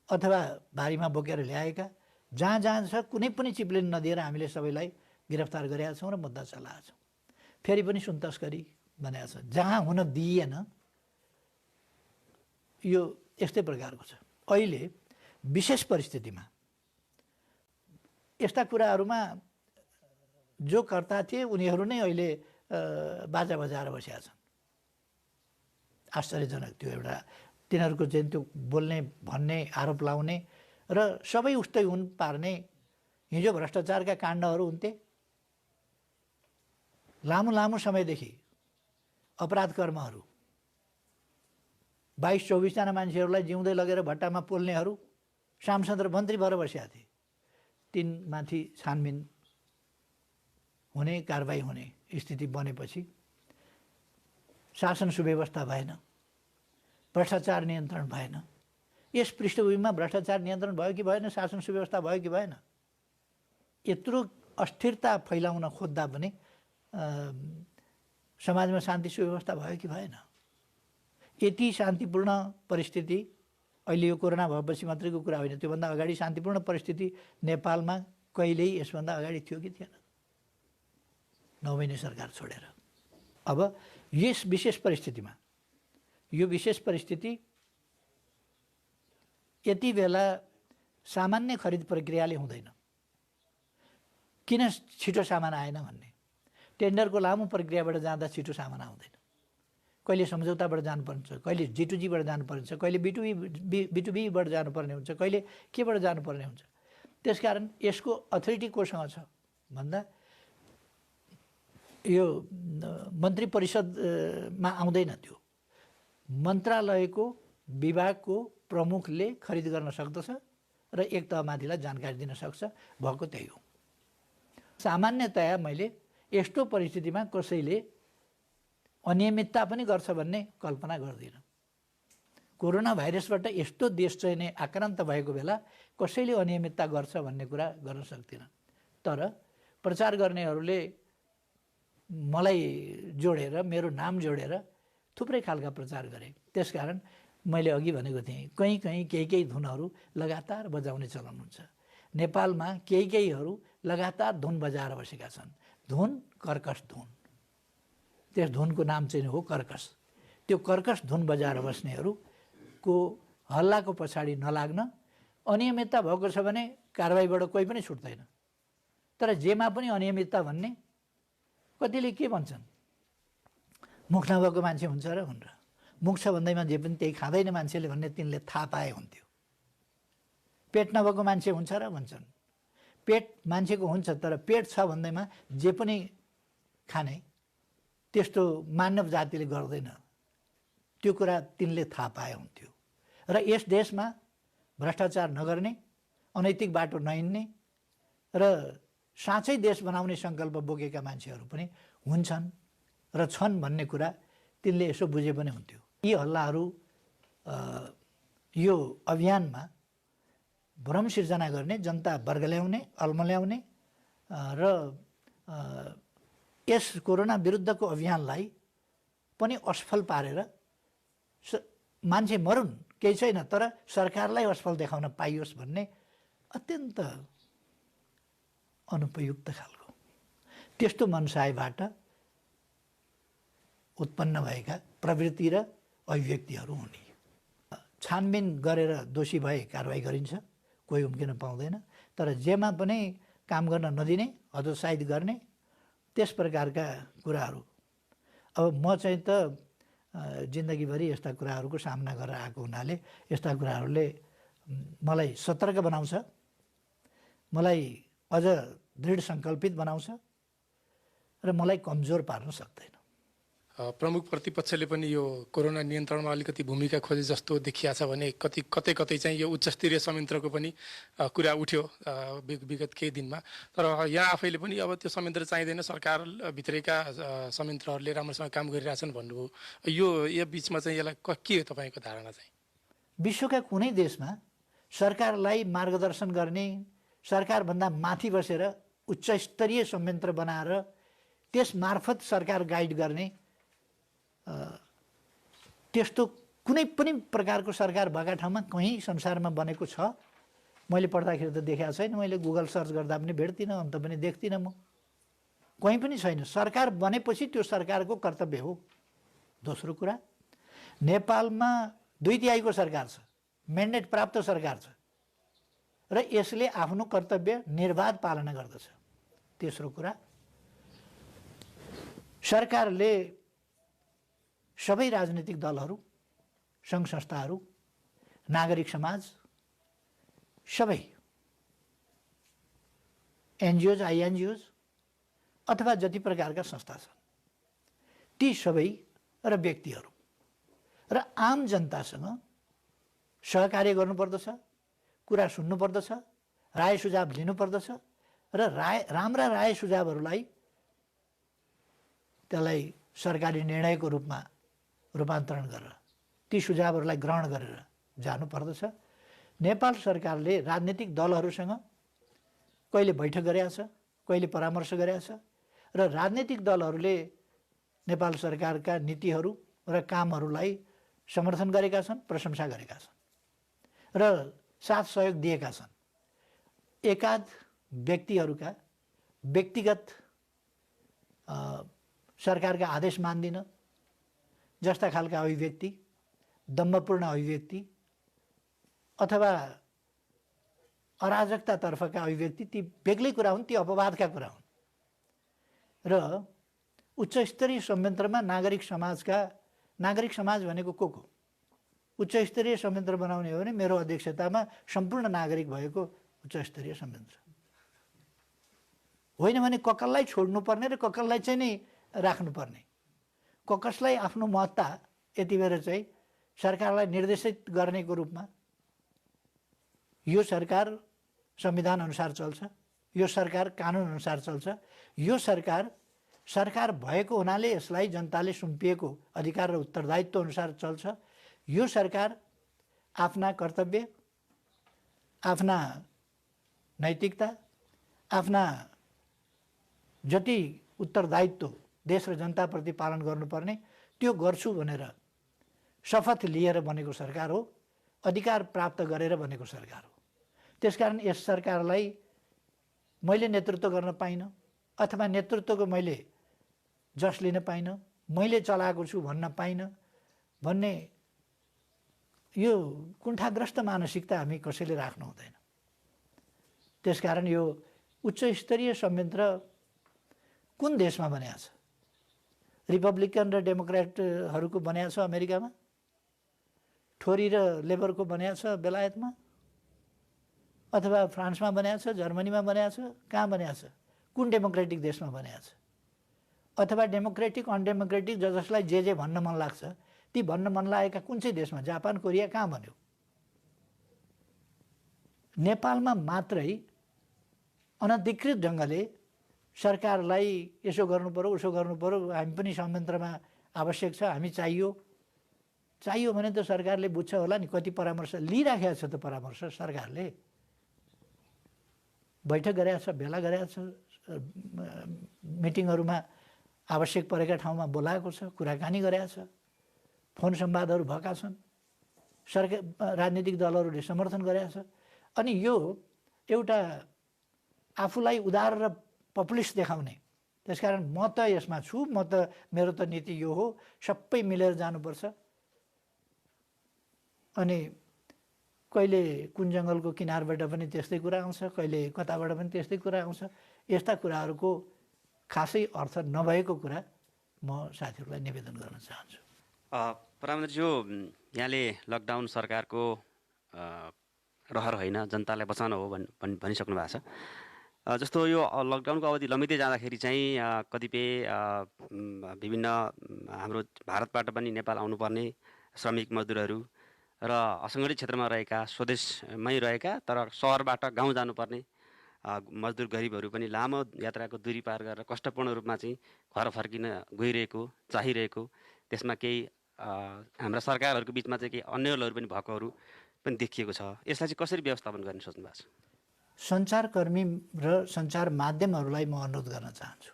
[SPEAKER 1] अथवा भारीमा बोकेर ल्याएका जहाँ जहाँ छ कुनै पनि चिप्लिन नदिएर हामीले सबैलाई गिरफ्तार गरेका छौँ र मुद्दा चलाएका छौँ। फेरि पनि सुन तस्करी भनेको छ, जहाँ हुन दिइएन यो यस्तै प्रकारको छ। अहिले विशेष परिस्थितिमा यस्ता कुराहरूमा जो कर्ता थिए उनीहरू नै अहिले बाजा बजाएर बसेका छन्। आश्चर्यजनक त्यो एउटा तिनीहरूको चाहिँ त्यो बोल्ने भन्ने आरोप लाउने र सबै उस्तै हुन् पार्ने। हिजो भ्रष्टाचारका काण्डहरू हुन्थे, लामो लामो समयदेखि अपराध कर्महरू 22-24 जना मान्छेहरूलाई जिउँदै लगेर भट्टामा पोल्नेहरू सांसद र मन्त्री भएर बसेका थिए। तिनमाथि छानबिन हुने, कारबाही हुने स्थिति बनेपछि शासन सुव्यवस्था भएन, भ्रष्टाचार नियन्त्रण भएन। यस पृष्ठभूमिमा भ्रष्टाचार नियन्त्रण भयो कि भएन, शासन सुव्यवस्था भयो कि भएन, यत्रो अस्थिरता फैलाउन खोज्दा पनि समाजमा शान्ति सुव्यवस्था भयो कि भएन। यति शान्तिपूर्ण परिस्थिति अहिले यो कोरोना भएपछि मात्रैको कुरा होइन, त्योभन्दा अगाडि शान्तिपूर्ण परिस्थिति नेपालमा कहिल्यै यसभन्दा अगाडि थियो कि थिएन? 9 महिने सरकार छोडेर। अब यस विशेष परिस्थितिमा यो विशेष परिस्थिति यति बेला सामान्य खरिद प्रक्रियाले हुँदैन। किन छिटो सामान आएन भन्ने, टेन्डरको लामो प्रक्रियाबाट जाँदा छिटो सामान आउँदैन। कहिले सम्झौताबाट जानुपर्छ, कहिले G2Gबाट जानुपर्छ, कहिले B2Bबाट जानुपर्ने हुन्छ, कहिले केबाट जानुपर्ने हुन्छ। त्यसकारण यसको अथोरिटी कोसँग छ भन्दा यो मन्त्री परिषदमा आउँदैन। त्यो मन्त्रालयको विभागको प्रमुखले खरिद गर्न सक्दछ र एक तहमाथिलाई जानकारी दिन सक्छ, भएको त्यही हो। सामान्यतया मैले यस्तो परिस्थितिमा कसैले अनियमितता पनि गर्छ भन्ने कल्पना गर्दिनँ। कोरोना भाइरसबाट यस्तो देश चाहिँ नै आक्रान्त भएको बेला कसैले अनियमितता गर्छ भन्ने कुरा गर्न सक्दिनँ। तर प्रचार गर्नेहरूले मलाई जोडेर, मेरो नाम जोडेर थुप्रै खालका प्रचार गरे। त्यसकारण मैले अघि भनेको थिएँ, कहीँ कहीँ केही धुनहरू लगातार बजाउने चलन हुन्छ। नेपालमा केहीहरू लगातार धुन बजाएर बसेका छन्। धुन कर्कश धुन, त्यस धुनको नाम चाहिँ हो कर्कश। त्यो कर्कश धुन बजाएर बस्नेहरूको हल्लाको पछाडि नलाग्न, अनियमितता भएको छ भने कारबाहीबाट कोही पनि छुट्दैन। तर जेमा पनि अनियमितता भन्ने कतिले के भन्छन्, मुख नभएको मान्छे हुन्छ र भनेर। मुख छ भन्दैमा जे पनि त्यही खाँदैन मान्छेले भन्ने तिनले थाहा पाए हुन्थ्यो। पेट नभएको मान्छे हुन्छ र भन्छन्। पेट मान्छेको हुन्छ, तर पेट छ भन्दैमा जे पनि खाने त्यस्तो मानव जातिले गर्दैन। त्यो कुरा तिनले थाहा पाए हुन्थ्यो। र यस देशमा भ्रष्टाचार नगर्ने, अनैतिक बाटो नहिँड्ने र साँच्चै देश बनाउने सङ्कल्प बोकेका मान्छेहरू पनि हुन्छन् र छन् भन्ने कुरा तिनले यसो बुझे पनि हुन्थ्यो। यी हल्लाहरू यो अभियानमा भ्रम सिर्जना गर्ने, जनता बर्गल्याउने, अल्मल्याउने र यस कोरोना विरुद्धको अभियानलाई पनि असफल पारेर मान्छे मरुन् केही छैन, तर सरकारलाई असफल देखाउन पाइयोस् भन्ने अत्यन्त अनुपयुक्त खालको त्यस्तो मनसायबाट उत्पन्न भएका प्रवृत्ति र अभिव्यक्तिहरू हुने। छानबिन गरेर दोषी भए कारबाही गरिन्छ, कोही उम्किन पाउँदैन। तर जेमा पनि काम गर्न नदिने, हतोत्साहित गर्ने, त्यस प्रकारका कुराहरू। अब म चाहिँ त जिन्दगीभरि यस्ता कुराहरूको सामना गरेर आएको हुनाले यस्ता कुराहरूले मलाई सतर्क बनाउँछ, मलाई अझ दृढ सङ्कल्पित बनाउँछ र मलाई कमजोर पार्न सक्दैन।
[SPEAKER 4] प्रमुख प्रतिपक्षले पनि यो कोरोना नियन्त्रणमा अलिकति भूमिका खोजे जस्तो देखिया छ भने कतै चाहिँ यो उच्चस्तरीय संयन्त्रको पनि कुरा उठ्यो विगत केही दिनमा। तर यहाँ आफैले पनि अब त्यो संयन्त्र चाहिँदैन, सरकारभित्रैका संयन्त्रहरूले राम्रोसँग काम गरिरहेछन् भन्नुभयो। यो बिचमा चाहिँ यसलाई के हो तपाईँको धारणा चाहिँ?
[SPEAKER 1] विश्वका कुनै देशमा सरकारलाई मार्गदर्शन गर्ने, सरकारभन्दा माथि बसेर उच्चस्तरीय संयन्त्र बनाएर त्यस मार्फत सरकार गाइड गर्ने त्यस्तो कुनै पनि प्रकारको सरकार भएका ठाउँमा कहीँ संसारमा बनेको छ मैले पढ्दाखेरि त देखेको छैन, मैले गुगल सर्च गर्दा पनि भेट्दिनँ, अन्त पनि देख्दिनँ म, कहीँ पनि छैन। सरकार बनेपछि त्यो सरकारको कर्तव्य हो। दोस्रो कुरा, नेपालमा 2/3 सरकार छ, म्यान्डेट प्राप्त सरकार छ र यसले आफ्नो कर्तव्य निर्बाध पालना गर्दछ। तेस्रो कुरा, सरकारले सबै राजनीतिक दलहरू, सङ्घ संस्थाहरू, नागरिक समाज, सबै एनजिओज, आइएनजिओज अथवा जति प्रकारका संस्था छन् ती सबै र व्यक्तिहरू र आम जनतासँग सहकार्य गर्नुपर्दछ, कुरा सुन्नुपर्दछ, राय सुझाव लिनुपर्दछ र राम्रा राय सुझावहरूलाई त्यसलाई सरकारी निर्णयको रूपमा रूपान्तरण गरेर ती सुझावहरूलाई ग्रहण गरेर जानुपर्दछ। नेपाल सरकारले राजनीतिक दलहरूसँग कहिले बैठक गरेका छ, कहिले परामर्श गरेका छ र राजनीतिक दलहरूले नेपाल सरकारका नीतिहरू र कामहरूलाई समर्थन गरेका छन्, प्रशंसा गरेका छन् र साथ सहयोग दिएका छन्। एकाध व्यक्तिहरूका व्यक्तिगत सरकारका आदेश मान्दिन जस्ता खालका अभिव्यक्ति, दम्भपूर्ण अभिव्यक्ति अथवा अराजकतातर्फका अभिव्यक्ति ती बेग्लै कुरा हुन्, ती अपवादका कुरा हुन् र उच्च स्तरीय संयन्त्रमा नागरिक समाज भनेको को? उच्च स्तरीय संयन्त्र बनाउने हो भने मेरो अध्यक्षतामा सम्पूर्ण नागरिक भएको उच्च स्तरीय संयन्त्र होइन भने ककसलाई छोड्नुपर्ने र ककसलाई चाहिँ नै राख्नुपर्ने। ककसलाई आफ्नो महत्ता यति बेर चाहिँ सरकारलाई निर्देशित गर्नेको रूपमा यो सरकार संविधान अनुसार चल्छ, यो सरकार कानुन अनुसार चल्छ, यो सरकार भएको हुनाले यसलाई जनताले सुम्पिएको अधिकार र उत्तरदायित्व अनुसार चल्छ, यो सरकार आफ्ना कर्तव्य, आफ्ना नैतिकता, आफ्ना जति उत्तरदायित्व देश र जनताप्रति पालन गर्नुपर्ने त्यो गर्छु भनेर शपथ लिएर बनेको सरकार हो, अधिकार प्राप्त गरेर बनेको सरकार हो। त्यसकारण यस सरकारलाई मैले नेतृत्व गर्न पाइनँ अथवा नेतृत्वको मैले जस लिन पाइनँ, मैले चलाएको छु भन्न पाइनँ भन्ने यो कुण्ठाग्रस्त मानसिकता हामी कसैले राख्नु हुँदैन। त्यसकारण यो उच्च स्तरीय संयन्त्र कुन देशमा बनिएको छ? रिपब्लिकन र डेमोक्रेटहरूको बनिएको छ अमेरिकामा, ठोरी र लेबरको बनिएको छ बेलायतमा, अथवा फ्रान्समा बनिएको छ, जर्मनीमा बनिएको छ, कहाँ बनिएको छ? कुन डेमोक्रेटिक देशमा बनिएको छ? अथवा डेमोक्रेटिक अनडेमोक्रेटिक जसलाई जे भन्न मन लाग्छ ती भन्न मन लागेका कुन चाहिँ देशमा? जापान, कोरिया कहाँ बन्यो? नेपालमा मात्रै अनधिकृत ढङ्गले सरकारलाई यसो गर्नु पर्यो, उसो गर्नु पर्यो, हामी पनि संयन्त्रमा आवश्यक छ, हामी चाहियो भने त सरकारले बुझ्छ होला नि। कति परामर्श लिइराखेको छ त परामर्श सरकारले, बैठक गरेको छ, भेला गरेको छ, मिटिङहरूमा आवश्यक परेका ठाउँमा बोलाएको छ, कुराकानी गरेको छ, फोन संवादहरू भएका छन्, राजनीतिक दलहरूले समर्थन गरेका छ। अनि यो एउटा आफूलाई उदार र पपुलिस्ट देखाउने, त्यसकारण म त यसमा छु, म त मेरो त नीति यो हो, सबै मिलेर जानुपर्छ। अनि कहिले कुन जङ्गलको किनारबाट पनि त्यस्तै कुरा आउँछ, कहिले कताबाट पनि त्यस्तै कुरा आउँछ। यस्ता कुराहरूको खासै अर्थ नभएको कुरा म साथीहरूलाई निवेदन गर्न चाहन्छु।
[SPEAKER 5] प्रधानमन्त्रीज्यू, यहाँले लकडाउन सरकारको रहर होइन, जनतालाई बचाउन हो भनिसक्नु भएको छ। जस्तो यो लकडाउनको अवधि लम्बिँदै जाँदाखेरि चाहिँ कतिपय विभिन्न हाम्रो भारतबाट पनि नेपाल आउनुपर्ने श्रमिक मजदुरहरू र असङ्गठित क्षेत्रमा रहेका, स्वदेशमै रहेका तर सहरबाट गाउँ जानुपर्ने मजदुर गरिबहरू पनि लामो यात्राको दूरी पार गरेर कष्टपूर्ण रूपमा चाहिँ घर फर्किन गइरहेको, चाहिरहेको, त्यसमा केही हाम्रा सरकारहरूको बिचमा चाहिँ केही अन्यलहरू पनि भएकोहरू पनि देखिएको छ। यसलाई चाहिँ कसरी व्यवस्थापन गर्ने सोच्नु भएको छ?
[SPEAKER 1] सञ्चारकर्मी र सञ्चार माध्यमहरूलाई म अनुरोध गर्न चाहन्छु,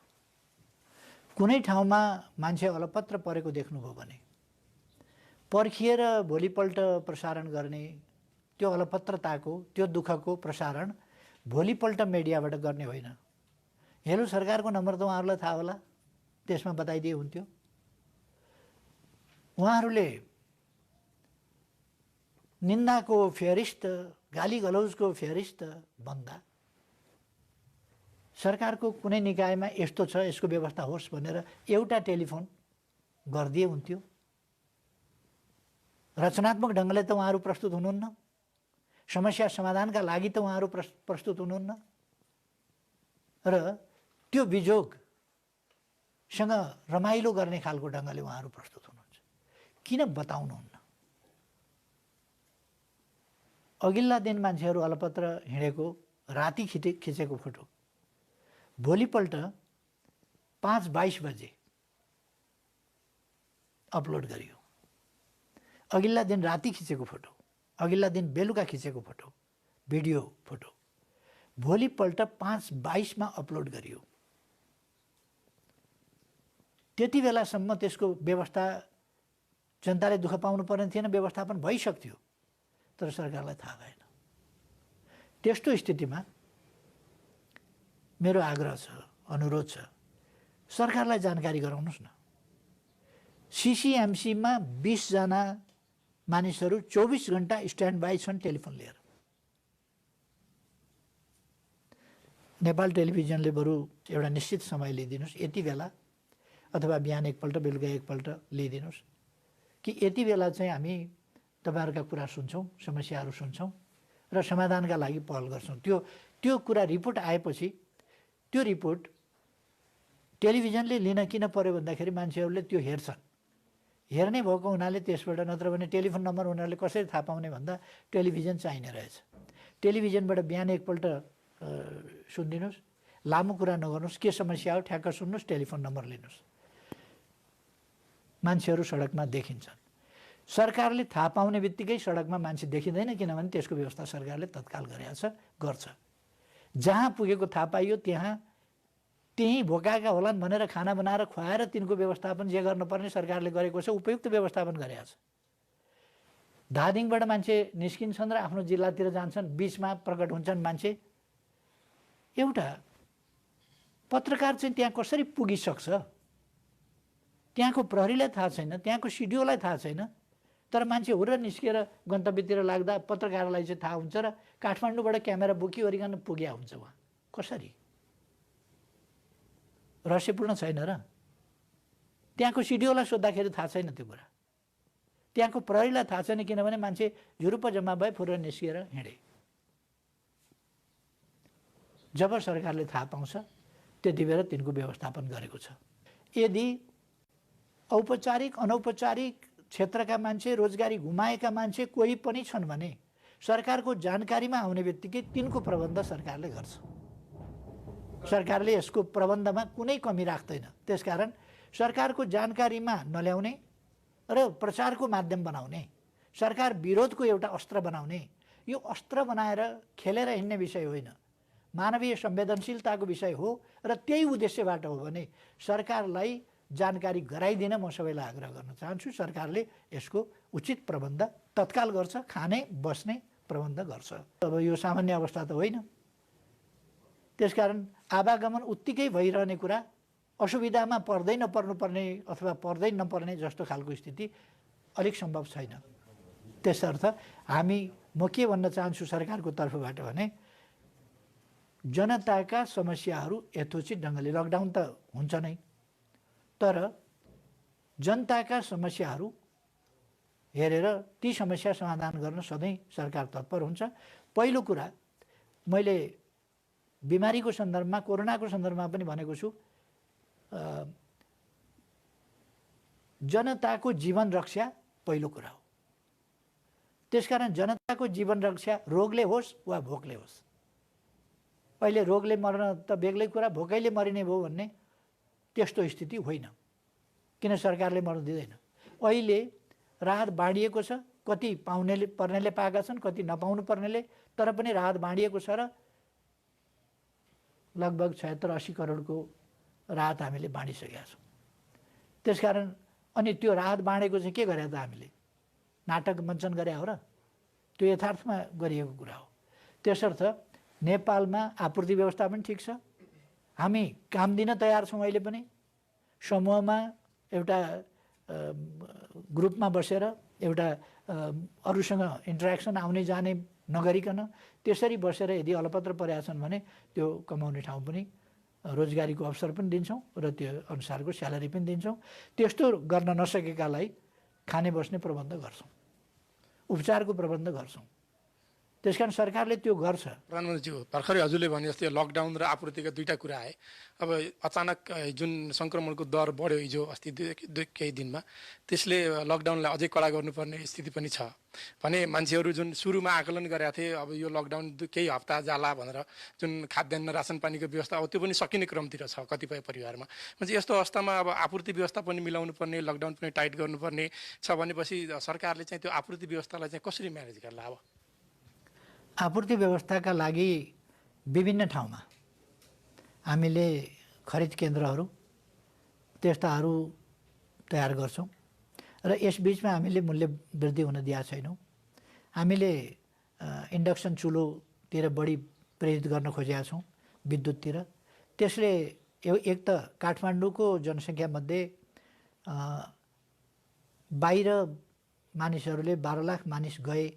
[SPEAKER 1] कुनै ठाउँमा मान्छे अलपत्र परेको देख्नुभयो भने पर्खिएर भोलिपल्ट प्रसारण गर्ने त्यो अलपत्रताको त्यो दुःखको प्रसारण भोलिपल्ट मिडियाबाट गर्ने होइन। हेलो सरकारको नम्बर त उहाँहरूलाई थाहा होला, त्यसमा बताइदिए हुन्थ्यो। उहाँहरूले निन्दाको फेरिस्त, गाली गलौजको फेरिस्त भन्दा सरकारको कुनै निकायमा यस्तो छ, यसको व्यवस्था होस् भनेर एउटा टेलिफोन गरिदिए हुन्थ्यो। रचनात्मक ढङ्गले त उहाँहरू प्रस्तुत हुनुहुन्न, समस्या समाधानका लागि त उहाँहरू प्रस्तुत हुनुहुन्न र त्यो बिजोगसँग रमाइलो गर्ने खालको ढङ्गले उहाँहरू प्रस्तुत हुनुहुन्छ। किन बताउनुहुन्न? अघिल्ला दिन मान्छेहरू अलपत्र हिँडेको राति खिचेको फोटो भोलिपल्ट 5:22 बजे अपलोड गरियो। अघिल्ला दिन राति खिचेको फोटो, अघिल्ला दिन बेलुका खिचेको फोटो, भिडियो फोटो भोलिपल्ट 5:22 मा अपलोड गरियो। त्यति बेलासम्म त्यसको व्यवस्था जनताले दुःख पाउनु पर्ने थिएन, व्यवस्थापन भइसक्थ्यो, तर सरकारलाई थाहा भएन। त्यस्तो स्थितिमा मेरो आग्रह छ, अनुरोध छ, सरकारलाई जानकारी गराउनुहोस् न। सिसिएमसीमा 20 जना मानिसहरू 24 घण्टा स्ट्यान्ड बाई छन् टेलिफोन लिएर। नेपाल टेलिभिजनले बरु एउटा निश्चित समय लिइदिनुहोस्, यति बेला अथवा बिहान एकपल्ट बेलुका एकपल्ट लिइदिनुहोस् कि यति बेला चाहिँ हामी तपाईँहरूका कुरा सुन्छौँ, समस्याहरू सुन्छौँ र समाधानका लागि पहल गर्छौँ। त्यो कुरा रिपोर्ट आएपछि त्यो रिपोर्ट टेलिभिजनले लिन किन पर्यो भन्दाखेरि मान्छेहरूले त्यो हेर्छन्। हेर्ने भएको हुनाले त्यसबाट, नत्र भने टेलिफोन नम्बर उनीहरूले कसरी थाहा पाउने भन्दा टेलिभिजन चाहिने रहेछ। टेलिभिजनबाट बिहान एकपल्ट सुनिदिनुहोस्, लामो कुरा नगर्नुहोस्, के समस्या हो ठ्याक्क सुन्नुहोस्, टेलिफोन नम्बर लिनुहोस्। मान्छेहरू सडकमा देखिन्छन्। सरकारले थाहा पाउने बित्तिकै सडकमा मान्छे देखिँदैन, किनभने त्यसको व्यवस्था सरकारले तत्काल गर्छ। जहाँ पुगेको थाहा पाइयो त्यहीँ भोकाएका होलान् भनेर खाना बनाएर खुवाएर तिनको व्यवस्थापन जे गर्नुपर्ने सरकारले गरेको छ, उपयुक्त व्यवस्थापन गरेको छ। धादिङबाट मान्छे निस्किन्छन् र आफ्नो जिल्लातिर जान्छन्, बिचमा प्रकट हुन्छन् मान्छे। एउटा पत्रकार चाहिँ त्यहाँ कसरी पुगिसक्छ, त्यहाँको प्रहरीलाई थाहा छैन, त्यहाँको सिडिओलाई थाहा छैन, तर मान्छे हुर्र निस्किएर गन्तव्यतिर लाग्दा पत्रकारलाई चाहिँ थाहा हुन्छ र काठमाडौँबाट क्यामेरा बोकिवरिकन पुग्या हुन्छ उहाँ। कसरी? रहस्यपूर्ण छैन र? त्यहाँको सिडिओलाई सोद्धाखेरि थाहा छैन त्यो कुरा, त्यहाँको प्रहरीलाई थाहा छैन, किनभने मान्छे झुरुप्प जम्मा भए फुर्र निस्किएर हिँडे। जब सरकारले थाहा पाउँछ त्यति बेला तिनको व्यवस्थापन गरेको छ। यदि औपचारिक अनौपचारिक क्षेत्रका मान्छे, रोजगारी गुमाएका मान्छे कोही पनि छन् भने सरकारको जानकारीमा आउने बित्तिकै तिनको प्रबन्ध सरकारले गर्छ। सरकारले यसको प्रबन्धमा कुनै कमी राख्दैन। त्यसकारण सरकारको जानकारीमा नल्याउने र प्रचारको माध्यम बनाउने, सरकार विरोधको एउटा अस्त्र बनाउने, यो अस्त्र बनाएर खेलेर हिँड्ने विषय होइन, मानवीय संवेदनशीलताको विषय हो। र त्यही उद्देश्यबाट हो भने सरकारलाई जानकारी गराइदिन म सबैलाई आग्रह गर्न चाहन्छु। सरकारले यसको उचित प्रबन्ध तत्काल गर्छ, खाने बस्ने प्रबन्ध गर्छ। अब यो सामान्य अवस्था त होइन, त्यसकारण आवागमन उत्तिकै भइरहने कुरा, असुविधामा पर्दै नपर्नुपर्ने अथवा पर्दै नपर्ने जस्तो खालको स्थिति अलिक सम्भव छैन। त्यसर्थ म के भन्न चाहन्छु सरकारको तर्फबाट भने जनताका समस्याहरू यथोचित ढङ्गले, लकडाउन त हुन्छ नै, तर जनताका समस्याहरू हेरेर ती समस्या समाधान गर्न सधैँ सरकार तत्पर हुन्छ। पहिलो कुरा मैले बिमारीको सन्दर्भमा, कोरोनाको सन्दर्भमा पनि भनेको छु, जनताको जीवन रक्षा पहिलो कुरा हो। त्यसकारण जनताको जीवन रक्षा रोगले होस् वा भोकले होस्। अहिले रोगले मर्न त बेग्लै कुरा, भोकैले मरिने भयो भन्ने त्यस्तो स्थिति होइन, किन सरकारले मर्न दिँदैन। अहिले राहत बाँडिएको छ, कति पर्नेले पाएका छन्, कति नपाउनु पर्नेले, तर पनि राहत बाँडिएको छ र लगभग 76-80 करोडको राहत हामीले बाँडिसकेका छौँ। त्यसकारण अनि त्यो राहत बाँडेको चाहिँ के गरे त हामीले? नाटक मञ्चन गरे हो र? त्यो यथार्थमा गरिएको कुरा हो। त्यसर्थ नेपालमा आपूर्ति व्यवस्था पनि ठिक छ। हामी काम दिन तयार छौँ। अहिले पनि समूहमा एउटा ग्रुपमा बसेर एउटा अरूसँग इन्टरेक्सन आउने जाने नगरिकन त्यसरी बसेर यदि अलपत्र परेका छन् भने त्यो कमाउने ठाउँ पनि रोजगारीको अवसर पनि दिन्छौँ र त्यो अनुसारको स्यालेरी पनि दिन्छौँ। त्यस्तो गर्न नसकेकालाई खाने बस्ने प्रबन्ध गर्छौँ, उपचारको प्रबन्ध गर्छौँ। त्यसकारण सरकारले त्यो गर्छ।
[SPEAKER 4] प्रधानमन्त्रीज्यू, भर्खरै हजुरले भने जस्तै लकडाउन र आपूर्तिका दुईटा कुरा आए। अब अचानक जुन सङ्क्रमणको दर बढ्यो हिजो अस्ति केही दिनमा, त्यसले लकडाउनलाई अझै कडा गर्नुपर्ने स्थिति पनि छ भने मान्छेहरू जुन सुरुमा आकलन गरेका थिए अब यो लकडाउन केही हप्ता जाला भनेर, जुन खाद्यान्न रासन पानीको व्यवस्था अब त्यो पनि सकिने क्रमतिर छ कतिपय परिवारमा। म्हणजे यस्तो अवस्थामा अब आपूर्ति व्यवस्था पनि मिलाउनु पर्ने, लकडाउन पनि टाइट गर्नुपर्ने छ भनेपछि सरकारले चाहिँ त्यो आपूर्ति व्यवस्थालाई चाहिँ कसरी म्यानेज गर्ला? अब
[SPEAKER 1] आपूर्ति व्यवस्थाका लागि विभिन्न ठाउँमा हामीले खरिद केन्द्रहरू त्यस्ताहरू तयार गर्छौँ र यसबिचमा हामीले मूल्य वृद्धि हुन दिएका छैनौँ। हामीले इन्डक्सन चुलोतिर बढी प्रेरित गर्न खोजेका छौँ, विद्युततिर। त्यसले एक त काठमाडौँको जनसङ्ख्यामध्ये बाहिर मानिसहरूले 12 लाख मानिस गए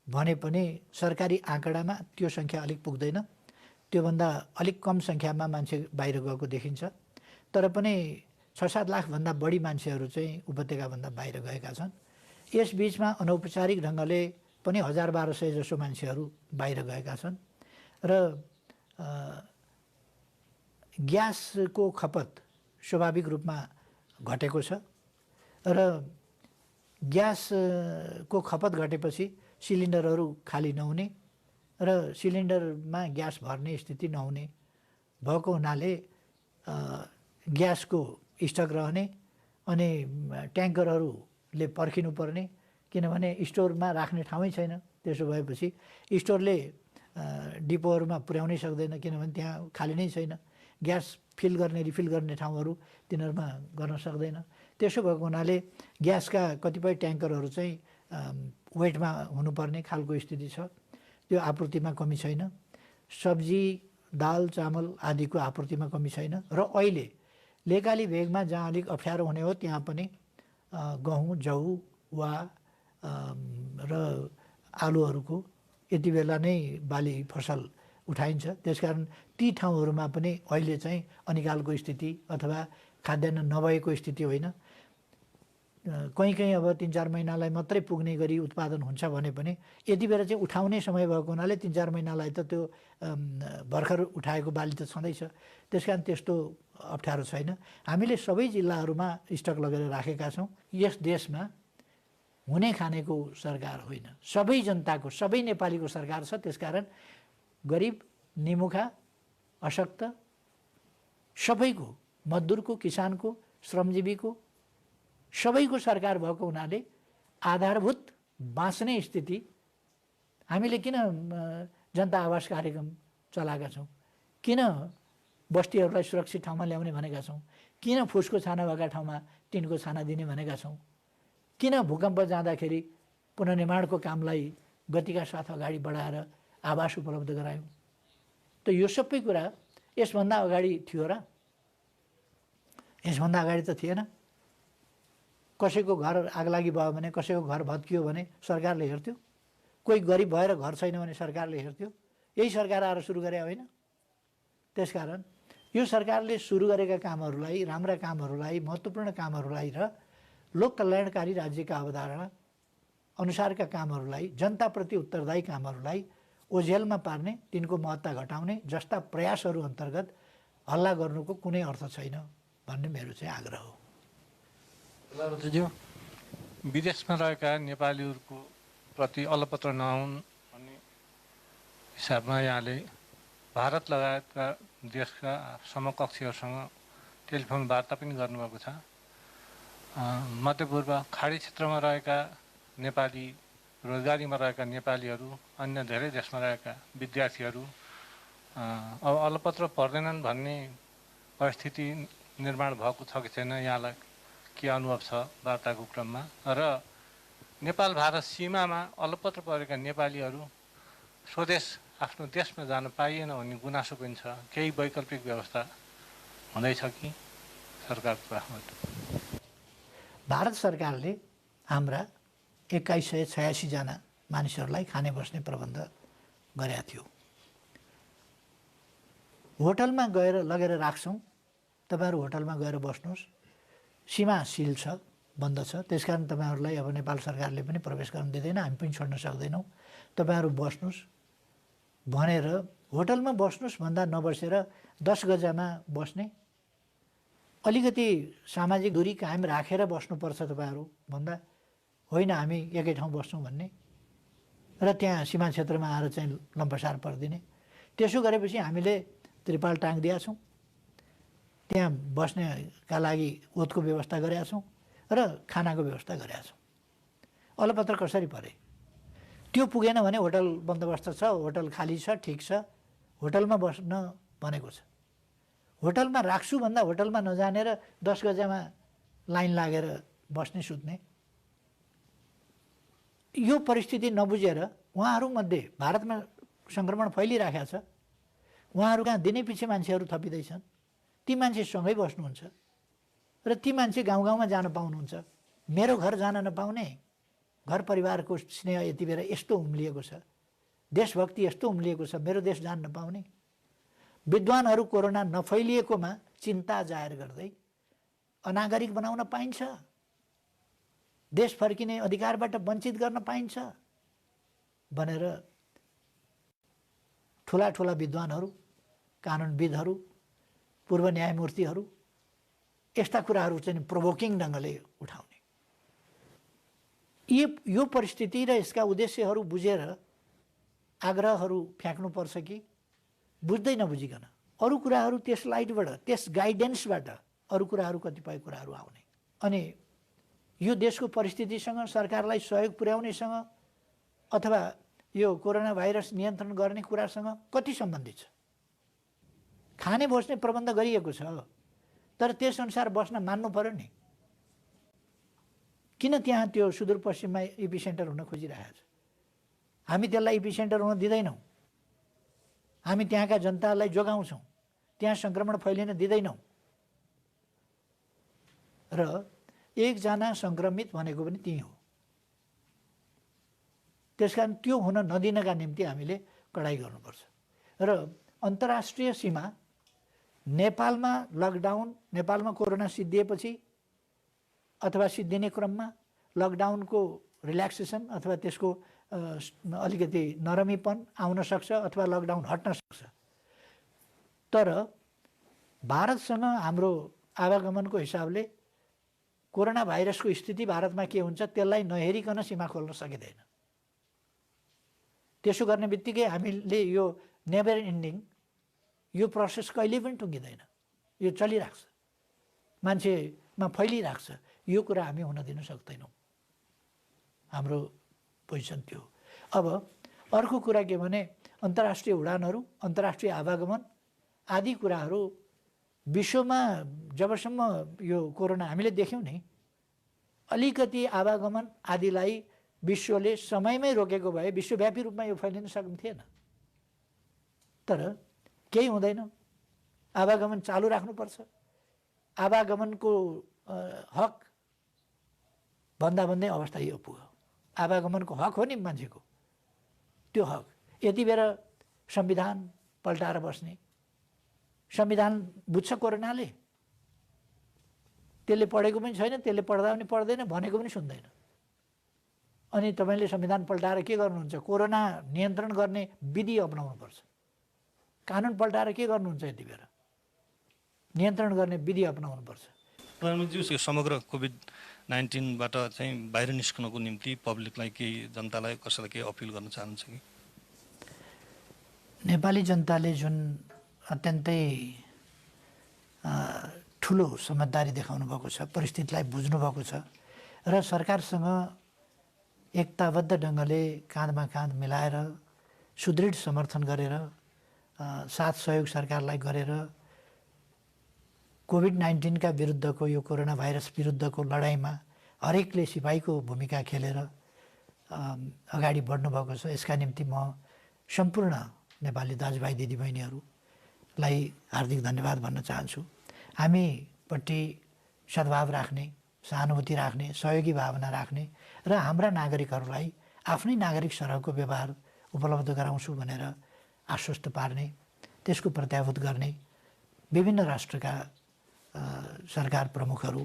[SPEAKER 1] भने पनि सरकारी आँकडामा त्यो सङ्ख्या अलिक पुग्दैन। त्योभन्दा अलिक कम सङ्ख्यामा मान्छे बाहिर गएको देखिन्छ। तर पनि 6-7 लाखभन्दा बढी मान्छेहरू चाहिँ उपत्यकाभन्दा बाहिर गएका छन्। यसबिचमा अनौपचारिक ढङ्गले पनि 1000-1200 जसो मान्छेहरू बाहिर गएका छन् र ग्यासको खपत स्वाभाविक रूपमा घटेको छ र ग्यासको खपत घटेपछि सिलिन्डरहरू खाली नहुने र सिलिन्डरमा ग्यास भर्ने स्थिति नहुने भएको हुनाले ग्यासको स्टक रहने अनि ट्याङ्करहरूले पर्खिनुपर्ने, किनभने स्टोरमा राख्ने ठाउँै छैन। त्यसो भएपछि स्टोरले डिपोहरूमा पुर्याउनै सक्दैन, किनभने त्यहाँ खाली नै छैन। ग्यास फिल गर्ने, रिफिल गर्ने ठाउँहरू तिनीहरूमा गर्न सक्दैन। त्यसो भएको हुनाले ग्यासका कतिपय ट्याङ्करहरू चाहिँ वेटमा हुनुपर्ने खालको स्थिति छ। त्यो आपूर्तिमा कमी छैन। सब्जी, दाल, चामल आदिको आपूर्तिमा कमी छैन र अहिले लेकाली भेगमा जहाँ अलिक अप्ठ्यारो हुने हो त्यहाँ पनि गहुँ, जौ वा र आलुहरूको यति बेला नै बाली फसल उठाइन्छ। त्यसकारण ती ठाउँहरूमा पनि अहिले चाहिँ अनिकालको स्थिति अथवा खाद्यान्न नभएको स्थिति होइन। कहीँ अब 3-4 महिनालाई मात्रै पुग्ने गरी उत्पादन हुन्छ भने पनि यति बेला चाहिँ उठाउने समय भएको हुनाले 3-4 महिनालाई त त्यो भर्खर उठाएको बाली त छँदैछ। त्यसकारण त्यस्तो अप्ठ्यारो छैन। हामीले सबै जिल्लाहरूमा स्टक लगेर राखेका छौँ। यस देशमा हुने खानेको सरकार होइन, सबै जनताको, सबै नेपालीको सरकार छ। त्यसकारण गरिब, निमुखा, अशक्त सबैको, मजदुरको, किसानको, श्रमजीवीको सबैको सरकार भएको हुनाले आधारभूत बाँच्ने स्थिति हामीले किन जनता आवास कार्यक्रम चलाएका छौँ, किन बस्तीहरूलाई सुरक्षित ठाउँमा ल्याउने भनेका छौँ, किन फुसको छाना भएका ठाउँमा टिनको छाना दिने भनेका छौँ, किन भूकम्प जाँदाखेरि पुनर्निर्माणको कामलाई गतिका साथ अगाडि बढाएर आवास उपलब्ध गरायौँ। त यो सबै कुरा यसभन्दा अगाडि थियो र? यसभन्दा अगाडि त थिएन। कसैको घर आगलागी भयो भने, कसैको घर भत्कियो भने सरकारले हेर्थ्यो। कोही गरिब भएर घर छैन भने सरकारले हेर्थ्यो। यही सरकार आएर सुरु गरे होइन? त्यसकारण यो सरकारले सुरु गरेका कामहरूलाई, राम्रा कामहरूलाई, महत्त्वपूर्ण कामहरूलाई र लोक कल्याणकारी राज्यका अवधारणा अनुसारका कामहरूलाई, जनताप्रति उत्तरदायी कामहरूलाई ओझेलमा पार्ने, तिनको महत्ता घटाउने जस्ता प्रयासहरू अन्तर्गत हल्ला गर्नुको कुनै अर्थ छैन भन्ने मेरो चाहिँ आग्रह हो।
[SPEAKER 6] प्रधानमन्त्रीज्यू, विदेशमा रहेका नेपालीहरूको प्रति अलपत्र नहुन् भन्ने हिसाबमा यहाँले भारत लगायतका देशका समकक्षीहरूसँग टेलिफोन वार्ता पनि गर्नुभएको छ। मध्यपूर्व खाडी क्षेत्रमा रहेका नेपाली, रोजगारीमा रहेका नेपालीहरू, अन्य धेरै देशमा रहेका विद्यार्थीहरू अब अलपत्र पर्दैनन् भन्ने परिस्थिति निर्माण भएको छ कि छैन, यहाँलाई के अनुभव छ वार्ताको क्रममा? र नेपाल भारत सीमामा अलपत्र परेका नेपालीहरू स्वदेश आफ्नो देशमा जान पाइएन भन्ने गुनासो पनि छ। केही वैकल्पिक व्यवस्था हुँदैछ कि सरकारको तर्फबाट?
[SPEAKER 1] भारत सरकारले हाम्रा 2186 जना मानिसहरूलाई खाने बस्ने प्रबन्ध गरेका थियो। होटलमा गएर लगेर राख्छौँ, तपाईँहरू होटलमा गएर बस्नुहोस्, सीमा सिल छ, बन्द छ, त्यसकारण तपाईँहरूलाई अब नेपाल सरकारले पनि प्रवेश गर्न दिँदैन, हामी पनि छोड्न सक्दैनौँ, तपाईँहरू बस्नुहोस् भनेर होटलमा बस्नुहोस् भन्दा नबसेर 10 गजामा बस्ने, अलिकति सामाजिक दूरी कायम राखेर बस्नुपर्छ तपाईँहरू भन्दा होइन हामी एकै ठाउँ बस्छौँ भन्ने र त्यहाँ सीमा क्षेत्रमा आएर चाहिँ लम्पसार परिदिने। त्यसो गरेपछि हामीले त्रिपाल टाङ्दिया छौँ, त्यहाँ बस्नेका लागि ओतको व्यवस्था गरेका छौँ र खानाको व्यवस्था गरेका छौँ। अलपत्र कसरी परे? त्यो पुगेन भने होटल बन्दोबस्त छ, होटल खाली छ, ठिक छ, होटलमा बस्न भनेको छ। होटलमा राख्छु भन्दा होटलमा नजानेर 10 गजामा लाइन लागेर बस्ने सुत्ने, यो परिस्थिति नबुझेर उहाँहरूमध्ये भारतमा सङ्क्रमण फैलिराखेको छ, उहाँहरू कहाँ दिनै पछि मान्छेहरू थपिँदैछन्, ती मान्छे सँगै बस्नुहुन्छ र ती मान्छे गाउँ गाउँमा जान पाउनुहुन्छ। मेरो घर जान नपाउने, घर परिवारको स्नेह यति बेला यस्तो उम्लिएको छ, देशभक्ति यस्तो उम्लिएको छ, मेरो देश जान नपाउने। विद्वानहरू कोरोना नफैलिएकोमा चिन्ता जाहेर गर्दै अनागरिक बनाउन पाइन्छ, देश फर्किने अधिकारबाट वञ्चित गर्न पाइन्छ भनेर ठुला ठुला विद्वानहरू, कानुनविदहरू, पूर्व न्यायमूर्तिहरू यस्ता कुराहरू चाहिँ प्रोभोकिङ ढङ्गले उठाउने। यो परिस्थिति र यसका उद्देश्यहरू बुझेर आग्रहहरू फ्याँक्नुपर्छ कि बुझ्दै नबुझिकन अरू कुराहरू त्यस लाइटबाट, त्यस गाइडेन्सबाट अरू कुराहरू कतिपय कुराहरू आउने। अनि यो देशको परिस्थितिसँग सरकारलाई सहयोग पुर्याउनेसँग अथवा यो कोरोना भाइरस नियन्त्रण गर्ने कुरासँग कति सम्बन्धित छ? खाने बस्ने प्रबन्ध गरिएको छ, तर त्यसअनुसार बस्न मान्नु पर्यो नि। किन त्यहाँ त्यो सुदूरपश्चिममा एपिसेन्टर हुन खोजिरहेको छ? हामी त्यसलाई एपिसेन्टर हुन दिँदैनौँ, हामी त्यहाँका जनतालाई जोगाउँछौँ, त्यहाँ सङ्क्रमण फैलिन दिँदैनौँ। र एकजना सङ्क्रमित भनेको पनि त्यही हो। त्यसकारण त्यो हुन नदिनका निम्ति हामीले कडाइ गर्नुपर्छ। र अन्तर्राष्ट्रिय सीमा नेपालमा लकडाउन, नेपालमा कोरोना सिद्धिएपछि अथवा सिद्धिने क्रममा लकडाउनको रिल्याक्सेसन अथवा त्यसको अलिकति नरमीपन आउन सक्छ अथवा लकडाउन हट्न सक्छ। तर भारतसँग हाम्रो आवागमनको हिसाबले कोरोना भाइरसको स्थिति भारतमा के हुन्छ त्यसलाई नहेरिकन सीमा खोल्न सकिँदैन। त्यसो गर्ने बित्तिकै हामीले यो नेभर एन्डिङ यो प्रोसेस कहिले पनि टुङ्गिँदैन, यो चलिरहेको छ, मान्छेमा फैलिरहेको छ। यो कुरा हामी हुन दिन सक्दैनौँ, हाम्रो पोजिसन त्यो। अब अर्को कुरा के भने अन्तर्राष्ट्रिय उडानहरू, अन्तर्राष्ट्रिय आवागमन आदि कुराहरू विश्वमा जबसम्म यो कोरोना हामीले देख्यौँ नि, अलिकति आवागमन आदिलाई विश्वले समयमै रोकेको भए विश्वव्यापी रूपमा यो फैलिन सक्ने थिएन। तर केही हुँदैन, आवागमन चालु राख्नुपर्छ। आवागमनको हक भन्दा भन्दै अवस्था यो पुग्यो। आवागमनको हक हो नि मान्छेको, त्यो हक यति बेला संविधान पल्टाएर बस्ने, संविधान बुझ्छ कोरोनाले, त्यसले पढेको पनि छैन, त्यसले पढ्दा पनि पढ्दैन, भनेको पनि सुन्दैन। अनि तपाईँले संविधान पल्टाएर के गर्नुहुन्छ? कोरोना नियन्त्रण गर्ने विधि अपनाउनुपर्छ। कानुन पल्टाएर के गर्नुहुन्छ? यति बेला नियन्त्रण गर्ने विधि अपनाउनुपर्छ।
[SPEAKER 2] प्रधानमन्त्रीज्यू, समग्र कोभिड-19बाट चाहिँ बाहिर निस्कनको निम्ति पब्लिकलाई केही, जनतालाई कसैलाई केही अपिल गर्न चाहनुहुन्छ कि?
[SPEAKER 1] नेपाली जनताले जुन अत्यन्तै ठुलो समझदारी देखाउनु भएको छ, परिस्थितिलाई बुझ्नु भएको छ र सरकारसँग एकताबद्ध ढङ्गले काँधमा काँध मिलाएर सुदृढ समर्थन गरेर साथ सहयोग सरकारलाई गरेर कोभिड-19 का विरुद्धको, यो कोरोना भाइरस विरुद्धको लडाइँमा हरेकले सिपाहीको भूमिका खेलेर अगाडि बढ्नुभएको छ। यसका निम्ति म सम्पूर्ण नेपाली दाजुभाइ दिदीबहिनीहरूलाई हार्दिक धन्यवाद भन्न चाहन्छु। हामीपट्टि सद्भाव राख्ने, सहानुभूति राख्ने, सहयोगी भावना राख्ने र हाम्रा नागरिकहरूलाई आफ्नै नागरिक सरहको व्यवहार उपलब्ध गराउँछु भनेर आश्वस्त पार्ने, त्यसको प्रत्याभूत गर्ने विभिन्न राष्ट्रका सरकार प्रमुखहरू,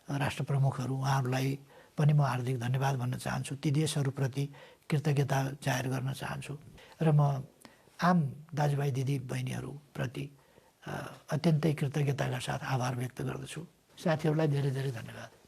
[SPEAKER 1] राष्ट्र प्रमुखहरू, उहाँहरूलाई पनि म हार्दिक धन्यवाद भन्न चाहन्छु। ती देशहरूप्रति कृतज्ञता जाहेर गर्न चाहन्छु र म आम दाजुभाइ दिदी बहिनीहरूप्रति अत्यन्तै कृतज्ञताका साथ आभार व्यक्त गर्दछु। साथीहरूलाई धेरै धेरै धन्यवाद।